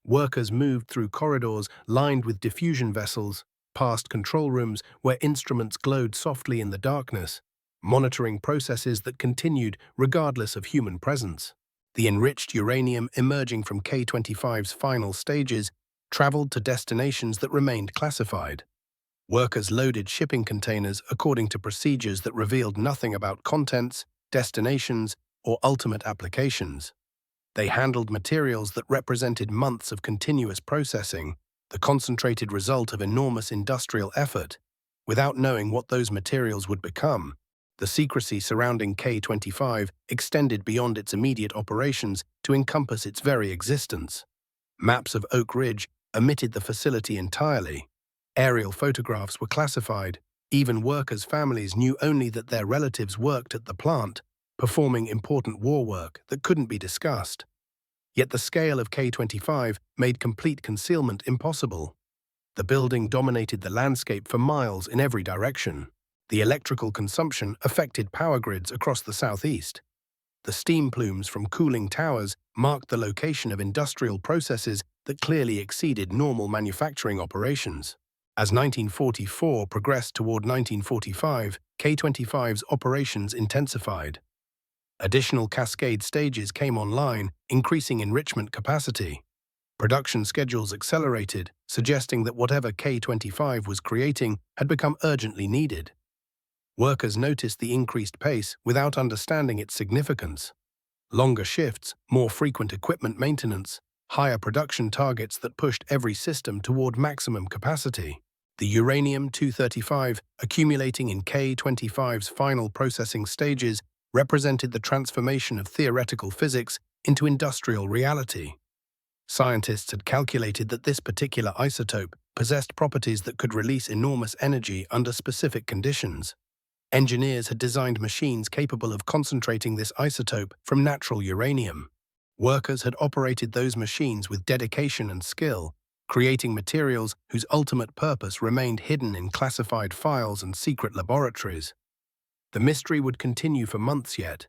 Workers moved through corridors lined with diffusion vessels, past control rooms where instruments glowed softly in the darkness, monitoring processes that continued regardless of human presence. The enriched uranium emerging from K25's final stages traveled to destinations that remained classified. Workers loaded shipping containers according to procedures that revealed nothing about contents, destinations, or ultimate applications. They handled materials that represented months of continuous processing, the concentrated result of enormous industrial effort, without knowing what those materials would become. The secrecy surrounding K25 extended beyond its immediate operations to encompass its very existence. Maps of Oak Ridge omitted the facility entirely. Aerial photographs were classified. Even workers' families knew only that their relatives worked at the plant, performing important war work that couldn't be discussed. Yet the scale of K25 made complete concealment impossible. The building dominated the landscape for miles in every direction. The electrical consumption affected power grids across the southeast. The steam plumes from cooling towers marked the location of industrial processes that clearly exceeded normal manufacturing operations. As 1944 progressed toward 1945, K25's operations intensified. Additional cascade stages came online, increasing enrichment capacity. Production schedules accelerated, suggesting that whatever K25 was creating had become urgently needed. Workers noticed the increased pace without understanding its significance. Longer shifts, more frequent equipment maintenance, higher production targets that pushed every system toward maximum capacity. The uranium-235, accumulating in K25's final processing stages, represented the transformation of theoretical physics into industrial reality. Scientists had calculated that this particular isotope possessed properties that could release enormous energy under specific conditions. Engineers had designed machines capable of concentrating this isotope from natural uranium. Workers had operated those machines with dedication and skill, creating materials whose ultimate purpose remained hidden in classified files and secret laboratories. The mystery would continue for months yet.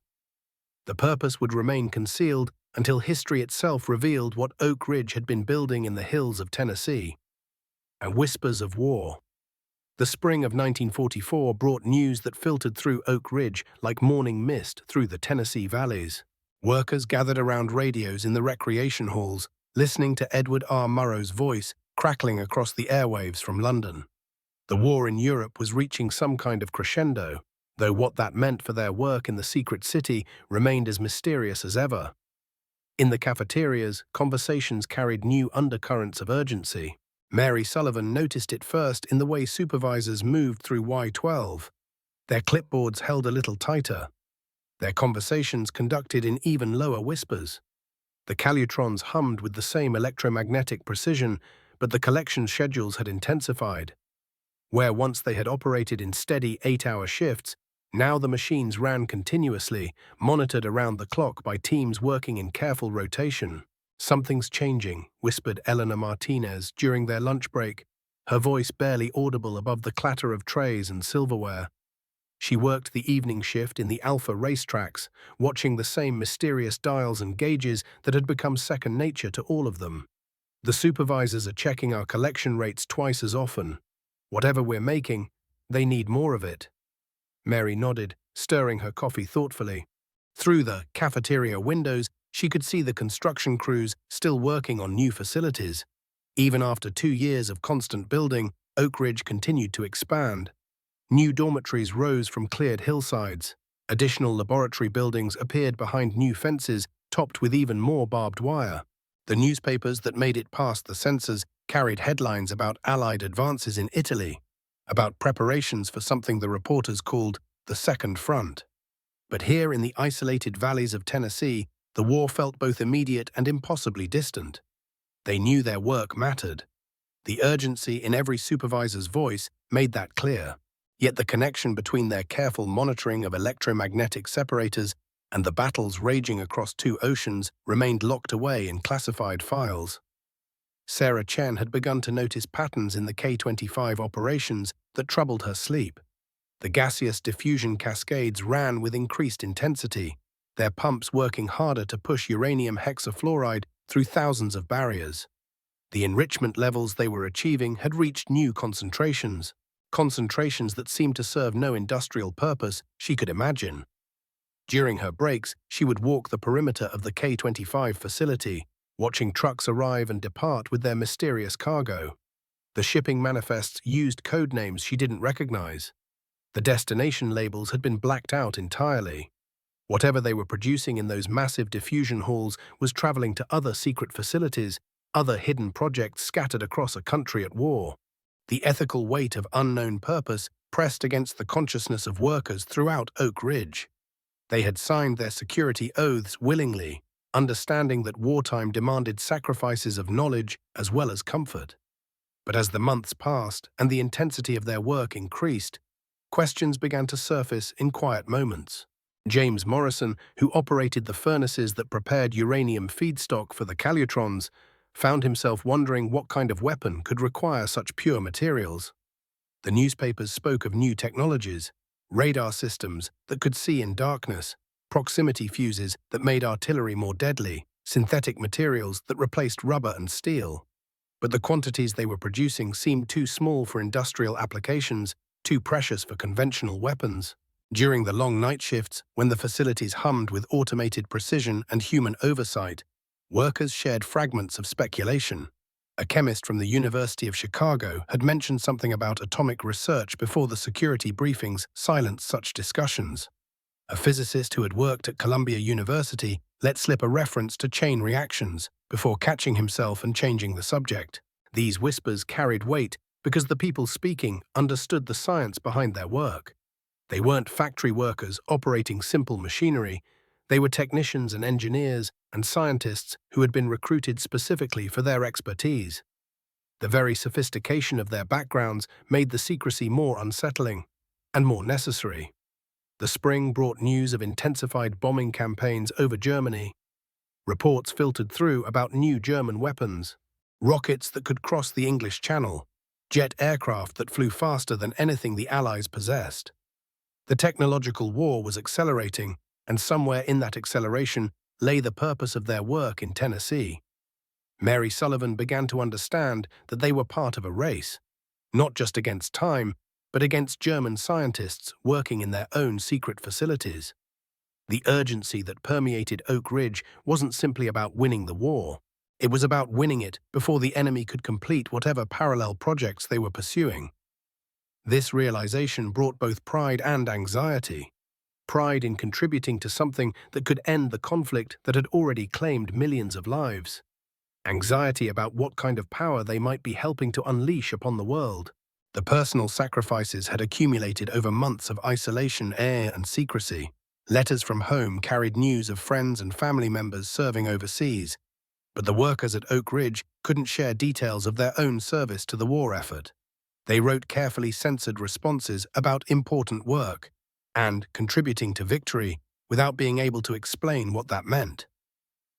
The purpose would remain concealed until history itself revealed what Oak Ridge had been building in the hills of Tennessee. And whispers of war. The spring of 1944 brought news that filtered through Oak Ridge like morning mist through the Tennessee valleys. Workers gathered around radios in the recreation halls, listening to Edward R. Murrow's voice crackling across the airwaves from London. The war in Europe was reaching some kind of crescendo, though what that meant for their work in the secret city remained as mysterious as ever. In the cafeterias, conversations carried new undercurrents of urgency. Mary Sullivan noticed it first in the way supervisors moved through Y12. Their clipboards held a little tighter. Their conversations conducted in even lower whispers. The calutrons hummed with the same electromagnetic precision, but the collection schedules had intensified. Where once they had operated in steady 8-hour shifts, now the machines ran continuously, monitored around the clock by teams working in careful rotation. "Something's changing," whispered Eleanor Martinez during their lunch break, her voice barely audible above the clatter of trays and silverware. She worked the evening shift in the Alpha racetracks, watching the same mysterious dials and gauges that had become second nature to all of them. "The supervisors are checking our collection rates twice as often. Whatever we're making, they need more of it." Mary nodded, stirring her coffee thoughtfully. Through the cafeteria windows, she could see the construction crews still working on new facilities. Even after 2 years of constant building, Oak Ridge continued to expand. New dormitories rose from cleared hillsides. Additional laboratory buildings appeared behind new fences, topped with even more barbed wire. The newspapers that made it past the censors carried headlines about Allied advances in Italy, about preparations for something the reporters called the Second Front. But here in the isolated valleys of Tennessee, the war felt both immediate and impossibly distant. They knew their work mattered. The urgency in every supervisor's voice made that clear. Yet the connection between their careful monitoring of electromagnetic separators and the battles raging across 2 oceans remained locked away in classified files. Sarah Chen had begun to notice patterns in the K-25 operations that troubled her sleep. The gaseous diffusion cascades ran with increased intensity, their pumps working harder to push uranium hexafluoride through thousands of barriers. The enrichment levels they were achieving had reached new concentrations that seemed to serve no industrial purpose she could imagine. During her breaks, she would walk the perimeter of the K-25 facility, watching trucks arrive and depart with their mysterious cargo. The shipping manifests used code names she didn't recognize. The destination labels had been blacked out entirely. Whatever they were producing in those massive diffusion halls was traveling to other secret facilities, other hidden projects scattered across a country at war. The ethical weight of unknown purpose pressed against the consciousness of workers throughout Oak Ridge. They had signed their security oaths willingly, understanding that wartime demanded sacrifices of knowledge as well as comfort. But as the months passed and the intensity of their work increased, questions began to surface in quiet moments. James Morrison, who operated the furnaces that prepared uranium feedstock for the calutrons, found himself wondering what kind of weapon could require such pure materials. The newspapers spoke of new technologies, radar systems that could see in darkness, proximity fuses that made artillery more deadly, synthetic materials that replaced rubber and steel. But the quantities they were producing seemed too small for industrial applications, too precious for conventional weapons. During the long night shifts, when the facilities hummed with automated precision and human oversight, workers shared fragments of speculation. A chemist from the University of Chicago had mentioned something about atomic research before the security briefings silenced such discussions. A physicist who had worked at Columbia University let slip a reference to chain reactions before catching himself and changing the subject. These whispers carried weight because the people speaking understood the science behind their work. They weren't factory workers operating simple machinery. They were technicians and engineers and scientists who had been recruited specifically for their expertise. The very sophistication of their backgrounds made the secrecy more unsettling and more necessary. The spring brought news of intensified bombing campaigns over Germany. Reports filtered through about new German weapons, rockets that could cross the English Channel, jet aircraft that flew faster than anything the Allies possessed. The technological war was accelerating, and somewhere in that acceleration lay the purpose of their work in Tennessee. Mary Sullivan began to understand that they were part of a race, not just against time, but against German scientists working in their own secret facilities. The urgency that permeated Oak Ridge wasn't simply about winning the war. It was about winning it before the enemy could complete whatever parallel projects they were pursuing. This realization brought both pride and anxiety. Pride in contributing to something that could end the conflict that had already claimed millions of lives. Anxiety about what kind of power they might be helping to unleash upon the world. The personal sacrifices had accumulated over months of isolation, air, and secrecy. Letters from home carried news of friends and family members serving overseas, but the workers at Oak Ridge couldn't share details of their own service to the war effort. They wrote carefully censored responses about important work and contributing to victory without being able to explain what that meant.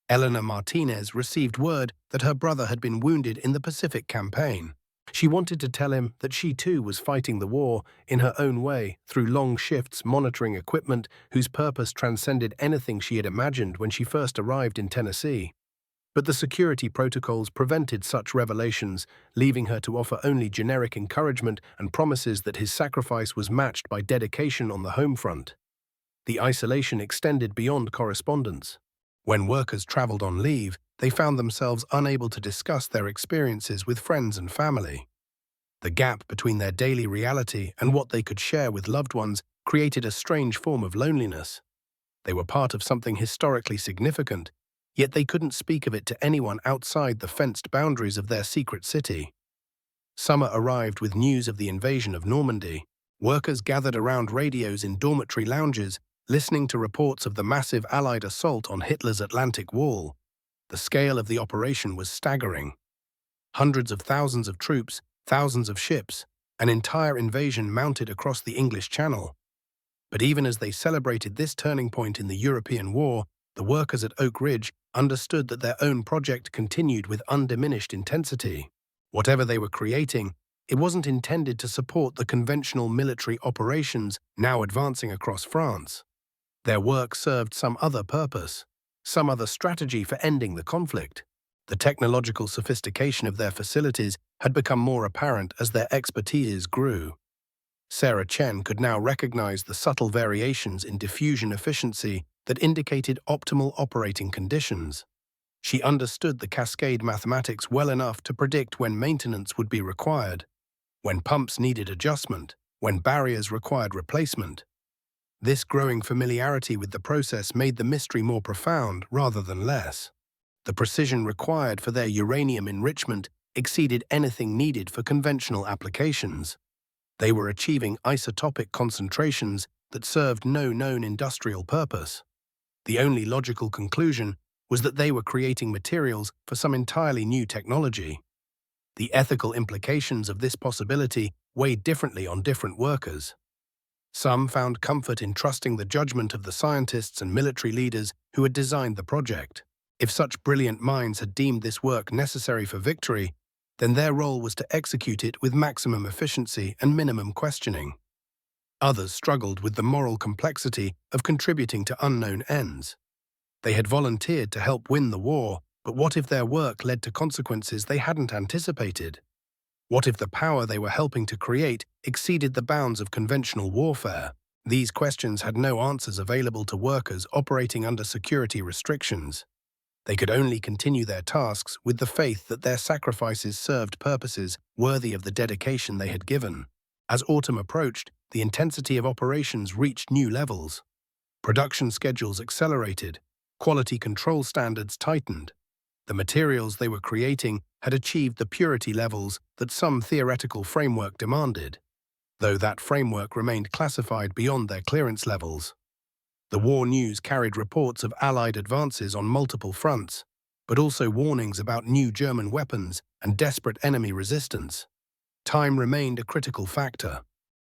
Eleanor Martinez received word that her brother had been wounded in the Pacific campaign. She wanted to tell him that she too was fighting the war in her own way through long shifts monitoring equipment whose purpose transcended anything she had imagined when she first arrived in Tennessee. But the security protocols prevented such revelations, leaving her to offer only generic encouragement and promises that his sacrifice was matched by dedication on the home front. The isolation extended beyond correspondence. When workers traveled on leave, they found themselves unable to discuss their experiences with friends and family. The gap between their daily reality and what they could share with loved ones created a strange form of loneliness. They were part of something historically significant, yet they couldn't speak of it to anyone outside the fenced boundaries of their secret city. Summer arrived with news of the invasion of Normandy. Workers gathered around radios in dormitory lounges, listening to reports of the massive Allied assault on Hitler's Atlantic Wall. The scale of the operation was staggering. Hundreds of thousands of troops, thousands of ships, an entire invasion mounted across the English Channel. But even as they celebrated this turning point in the European war, The workers at Oak Ridge understood that their own project continued with undiminished intensity. Whatever they were creating, it wasn't intended to support the conventional military operations now advancing across France. Their work served some other purpose, some other strategy for ending the conflict. The technological sophistication of their facilities had become more apparent as their expertise grew. Sarah Chen could now recognize the subtle variations in diffusion efficiency that indicated optimal operating conditions. She understood the cascade mathematics well enough to predict when maintenance would be required, when pumps needed adjustment, when barriers required replacement. This growing familiarity with the process made the mystery more profound rather than less. The precision required for their uranium enrichment exceeded anything needed for conventional applications. They were achieving isotopic concentrations that served no known industrial purpose. The only logical conclusion was that they were creating materials for some entirely new technology. The ethical implications of this possibility weighed differently on different workers. Some found comfort in trusting the judgment of the scientists and military leaders who had designed the project. If such brilliant minds had deemed this work necessary for victory, then their role was to execute it with maximum efficiency and minimum questioning. Others struggled with the moral complexity of contributing to unknown ends. They had volunteered to help win the war, but what if their work led to consequences they hadn't anticipated? What if the power they were helping to create exceeded the bounds of conventional warfare? These questions had no answers available to workers operating under security restrictions. They could only continue their tasks with the faith that their sacrifices served purposes worthy of the dedication they had given. As autumn approached, the intensity of operations reached new levels. Production schedules accelerated, quality control standards tightened. The materials they were creating had achieved the purity levels that some theoretical framework demanded, though that framework remained classified beyond their clearance levels. The war news carried reports of Allied advances on multiple fronts, but also warnings about new German weapons and desperate enemy resistance. Time remained a critical factor.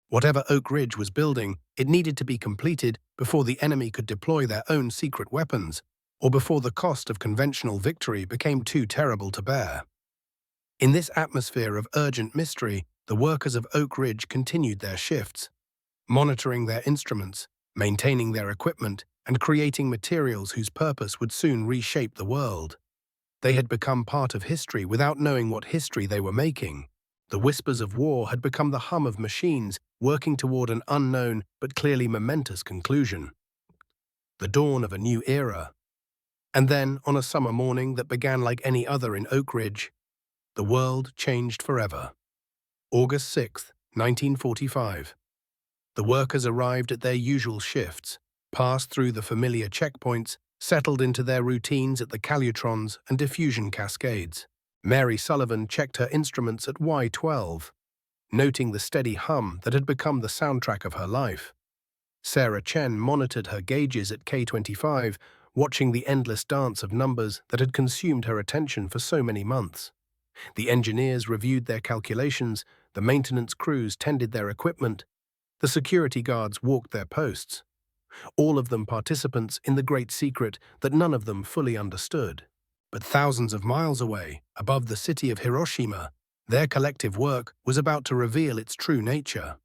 Whatever Oak Ridge was building, it needed to be completed before the enemy could deploy their own secret weapons, or before the cost of conventional victory became too terrible to bear. In this atmosphere of urgent mystery, the workers of Oak Ridge continued their shifts, monitoring their instruments, maintaining their equipment, and creating materials whose purpose would soon reshape the world. They had become part of history without knowing what history they were making. The whispers of war had become the hum of machines working toward an unknown but clearly momentous conclusion. The dawn of a new era. And then, on a summer morning that began like any other in Oak Ridge, the world changed forever. August 6, 1945. The workers arrived at their usual shifts, passed through the familiar checkpoints, settled into their routines at the calutrons and diffusion cascades. Mary Sullivan checked her instruments at Y12, noting the steady hum that had become the soundtrack of her life. Sarah Chen monitored her gauges at K25, watching the endless dance of numbers that had consumed her attention for so many months. The engineers reviewed their calculations, the maintenance crews tended their equipment, the security guards walked their posts, all of them participants in the great secret that none of them fully understood. But thousands of miles away, above the city of Hiroshima, their collective work was about to reveal its true nature.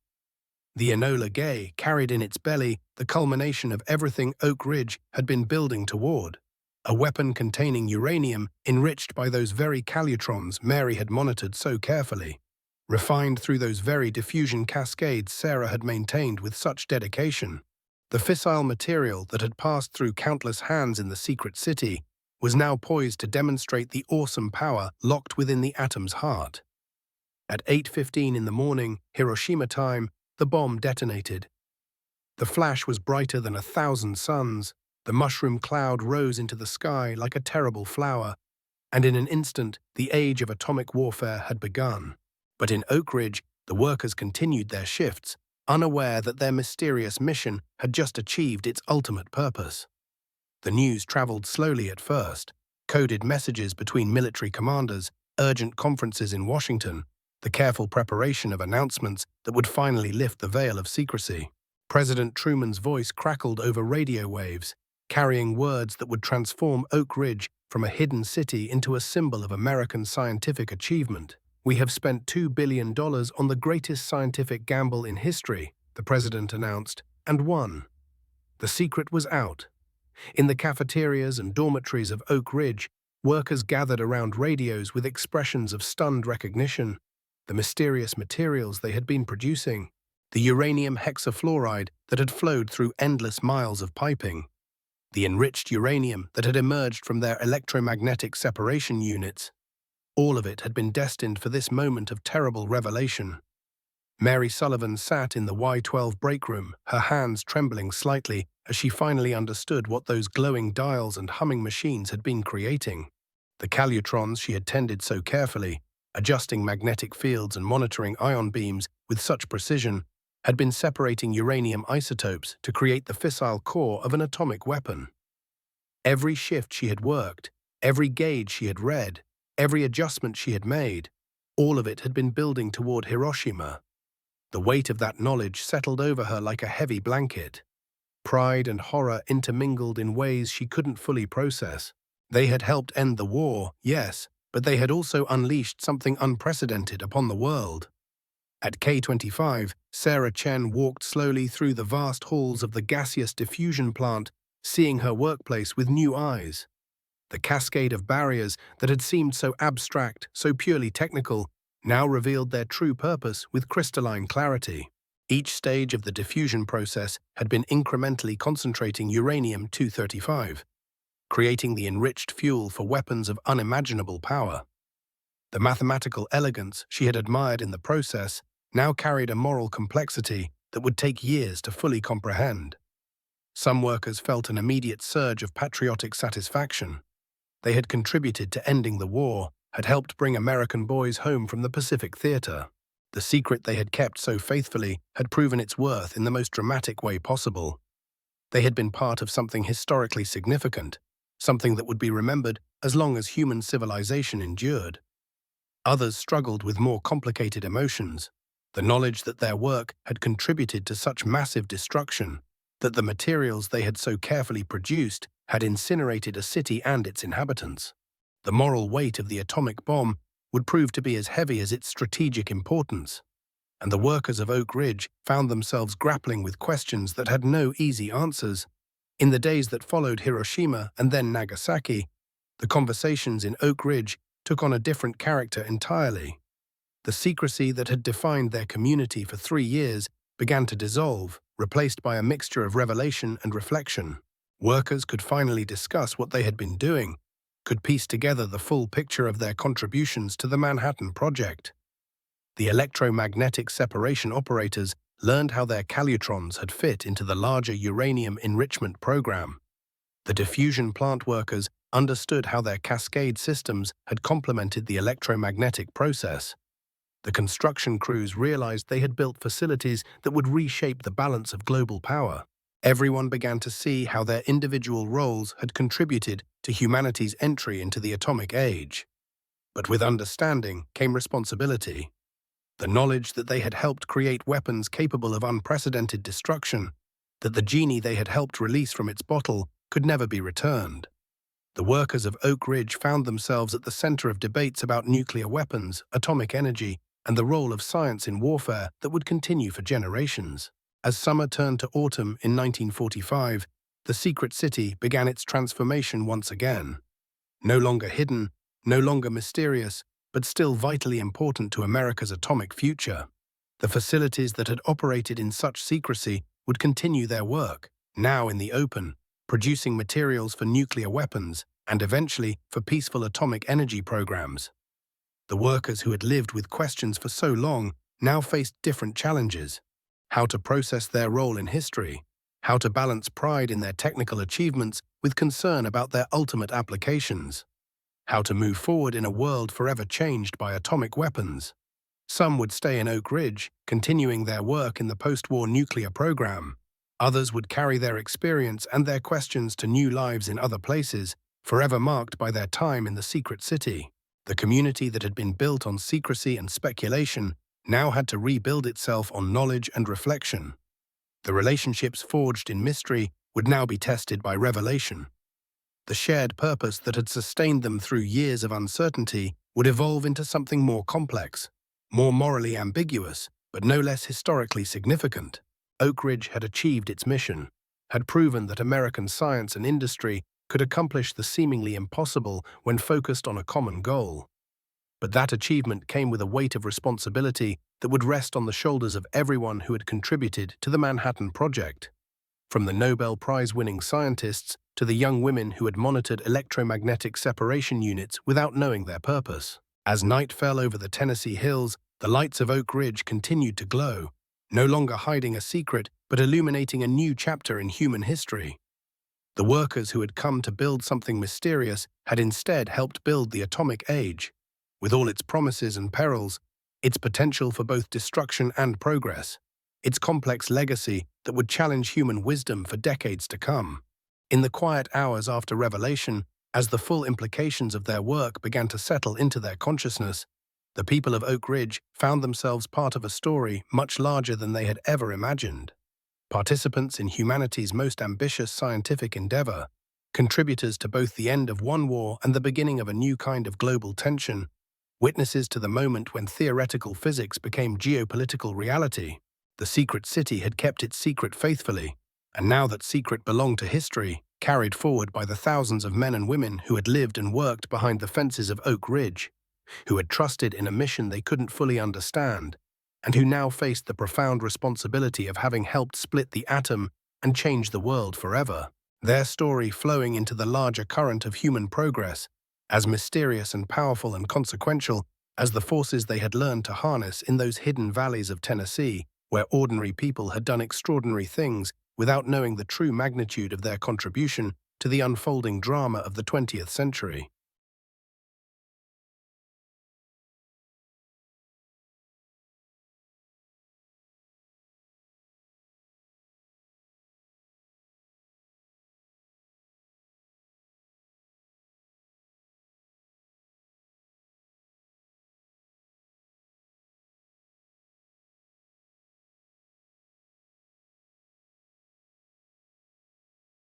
The Enola Gay carried in its belly the culmination of everything Oak Ridge had been building toward, a weapon containing uranium enriched by those very calutrons Mary had monitored so carefully, refined through those very diffusion cascades Sarah had maintained with such dedication. The fissile material that had passed through countless hands in the secret city was now poised to demonstrate the awesome power locked within the atom's heart. At 8:15 in the morning, Hiroshima time, the bomb detonated. The flash was brighter than 1,000 suns. The mushroom cloud rose into the sky like a terrible flower, and in an instant, the age of atomic warfare had begun. But in Oak Ridge, the workers continued their shifts, unaware that their mysterious mission had just achieved its ultimate purpose. The news traveled slowly at first, coded messages between military commanders, urgent conferences in Washington, the careful preparation of announcements that would finally lift the veil of secrecy. President Truman's voice crackled over radio waves, carrying words that would transform Oak Ridge from a hidden city into a symbol of American scientific achievement. "We have spent $2 billion on the greatest scientific gamble in history," the president announced, and won. The secret was out. In the cafeterias and dormitories of Oak Ridge, workers gathered around radios with expressions of stunned recognition. The mysterious materials they had been producing, the uranium hexafluoride that had flowed through endless miles of piping, the enriched uranium that had emerged from their electromagnetic separation units. All of it had been destined for this moment of terrible revelation. Mary Sullivan sat in the Y12 break room, her hands trembling slightly as she finally understood what those glowing dials and humming machines had been creating. The calutrons she had tended so carefully, adjusting magnetic fields and monitoring ion beams with such precision, had been separating uranium isotopes to create the fissile core of an atomic weapon. Every shift she had worked, every gauge she had read, every adjustment she had made, all of it had been building toward Hiroshima. The weight of that knowledge settled over her like a heavy blanket. Pride and horror intermingled in ways she couldn't fully process. They had helped end the war, yes, but they had also unleashed something unprecedented upon the world. At K25, Sarah Chen walked slowly through the vast halls of the gaseous diffusion plant, seeing her workplace with new eyes. The cascade of barriers that had seemed so abstract, so purely technical, now revealed their true purpose with crystalline clarity. Each stage of the diffusion process had been incrementally concentrating uranium-235, creating the enriched fuel for weapons of unimaginable power. The mathematical elegance she had admired in the process now carried a moral complexity that would take years to fully comprehend. Some workers felt an immediate surge of patriotic satisfaction. They had contributed to ending the war, had helped bring American boys home from the Pacific Theater. The secret they had kept so faithfully had proven its worth in the most dramatic way possible. They had been part of something historically significant, something that would be remembered as long as human civilization endured. Others struggled with more complicated emotions, the knowledge that their work had contributed to such massive destruction, that the materials they had so carefully produced had incinerated a city and its inhabitants. The moral weight of the atomic bomb would prove to be as heavy as its strategic importance, and the workers of Oak Ridge found themselves grappling with questions that had no easy answers. In the days that followed Hiroshima and then Nagasaki, the conversations in Oak Ridge took on a different character entirely. The secrecy that had defined their community for 3 years began to dissolve, replaced by a mixture of revelation and reflection. Workers could finally discuss what they had been doing, could piece together the full picture of their contributions to the Manhattan Project. The electromagnetic separation operators learned how their calutrons had fit into the larger uranium enrichment program. The diffusion plant workers understood how their cascade systems had complemented the electromagnetic process. The construction crews realized they had built facilities that would reshape the balance of global power. Everyone began to see how their individual roles had contributed to humanity's entry into the atomic age. But with understanding came responsibility. The knowledge that they had helped create weapons capable of unprecedented destruction, that the genie they had helped release from its bottle could never be returned. The workers of Oak Ridge found themselves at the center of debates about nuclear weapons, atomic energy, and the role of science in warfare that would continue for generations. As summer turned to autumn in 1945, the secret city began its transformation once again. No longer hidden, no longer mysterious, but still vitally important to America's atomic future. The facilities that had operated in such secrecy would continue their work, now in the open, producing materials for nuclear weapons and eventually for peaceful atomic energy programs. The workers who had lived with questions for so long now faced different challenges: how to process their role in history, how to balance pride in their technical achievements with concern about their ultimate applications, how to move forward in a world forever changed by atomic weapons. Some would stay in Oak Ridge, continuing their work in the post-war nuclear program. Others would carry their experience and their questions to new lives in other places, forever marked by their time in the secret city. The community that had been built on secrecy and speculation now had to rebuild itself on knowledge and reflection. The relationships forged in mystery would now be tested by revelation. The shared purpose that had sustained them through years of uncertainty would evolve into something more complex, more morally ambiguous, but no less historically significant. Oak Ridge had achieved its mission, had proven that American science and industry could accomplish the seemingly impossible when focused on a common goal. But that achievement came with a weight of responsibility that would rest on the shoulders of everyone who had contributed to the Manhattan Project. From the Nobel Prize-winning scientists to the young women who had monitored electromagnetic separation units without knowing their purpose. As night fell over the Tennessee hills, the lights of Oak Ridge continued to glow, no longer hiding a secret but illuminating a new chapter in human history. The workers who had come to build something mysterious had instead helped build the atomic age, with all its promises and perils, its potential for both destruction and progress, its complex legacy that would challenge human wisdom for decades to come. In the quiet hours after revelation, as the full implications of their work began to settle into their consciousness, the people of Oak Ridge found themselves part of a story much larger than they had ever imagined. Participants in humanity's most ambitious scientific endeavor, contributors to both the end of one war and the beginning of a new kind of global tension, witnesses to the moment when theoretical physics became geopolitical reality. The secret city had kept its secret faithfully, and now that secret belonged to history, carried forward by the thousands of men and women who had lived and worked behind the fences of Oak Ridge, who had trusted in a mission they couldn't fully understand, and who now faced the profound responsibility of having helped split the atom and change the world forever. Their story flowing into the larger current of human progress, as mysterious and powerful and consequential as the forces they had learned to harness in those hidden valleys of Tennessee, where ordinary people had done extraordinary things without knowing the true magnitude of their contribution to the unfolding drama of the 20th century.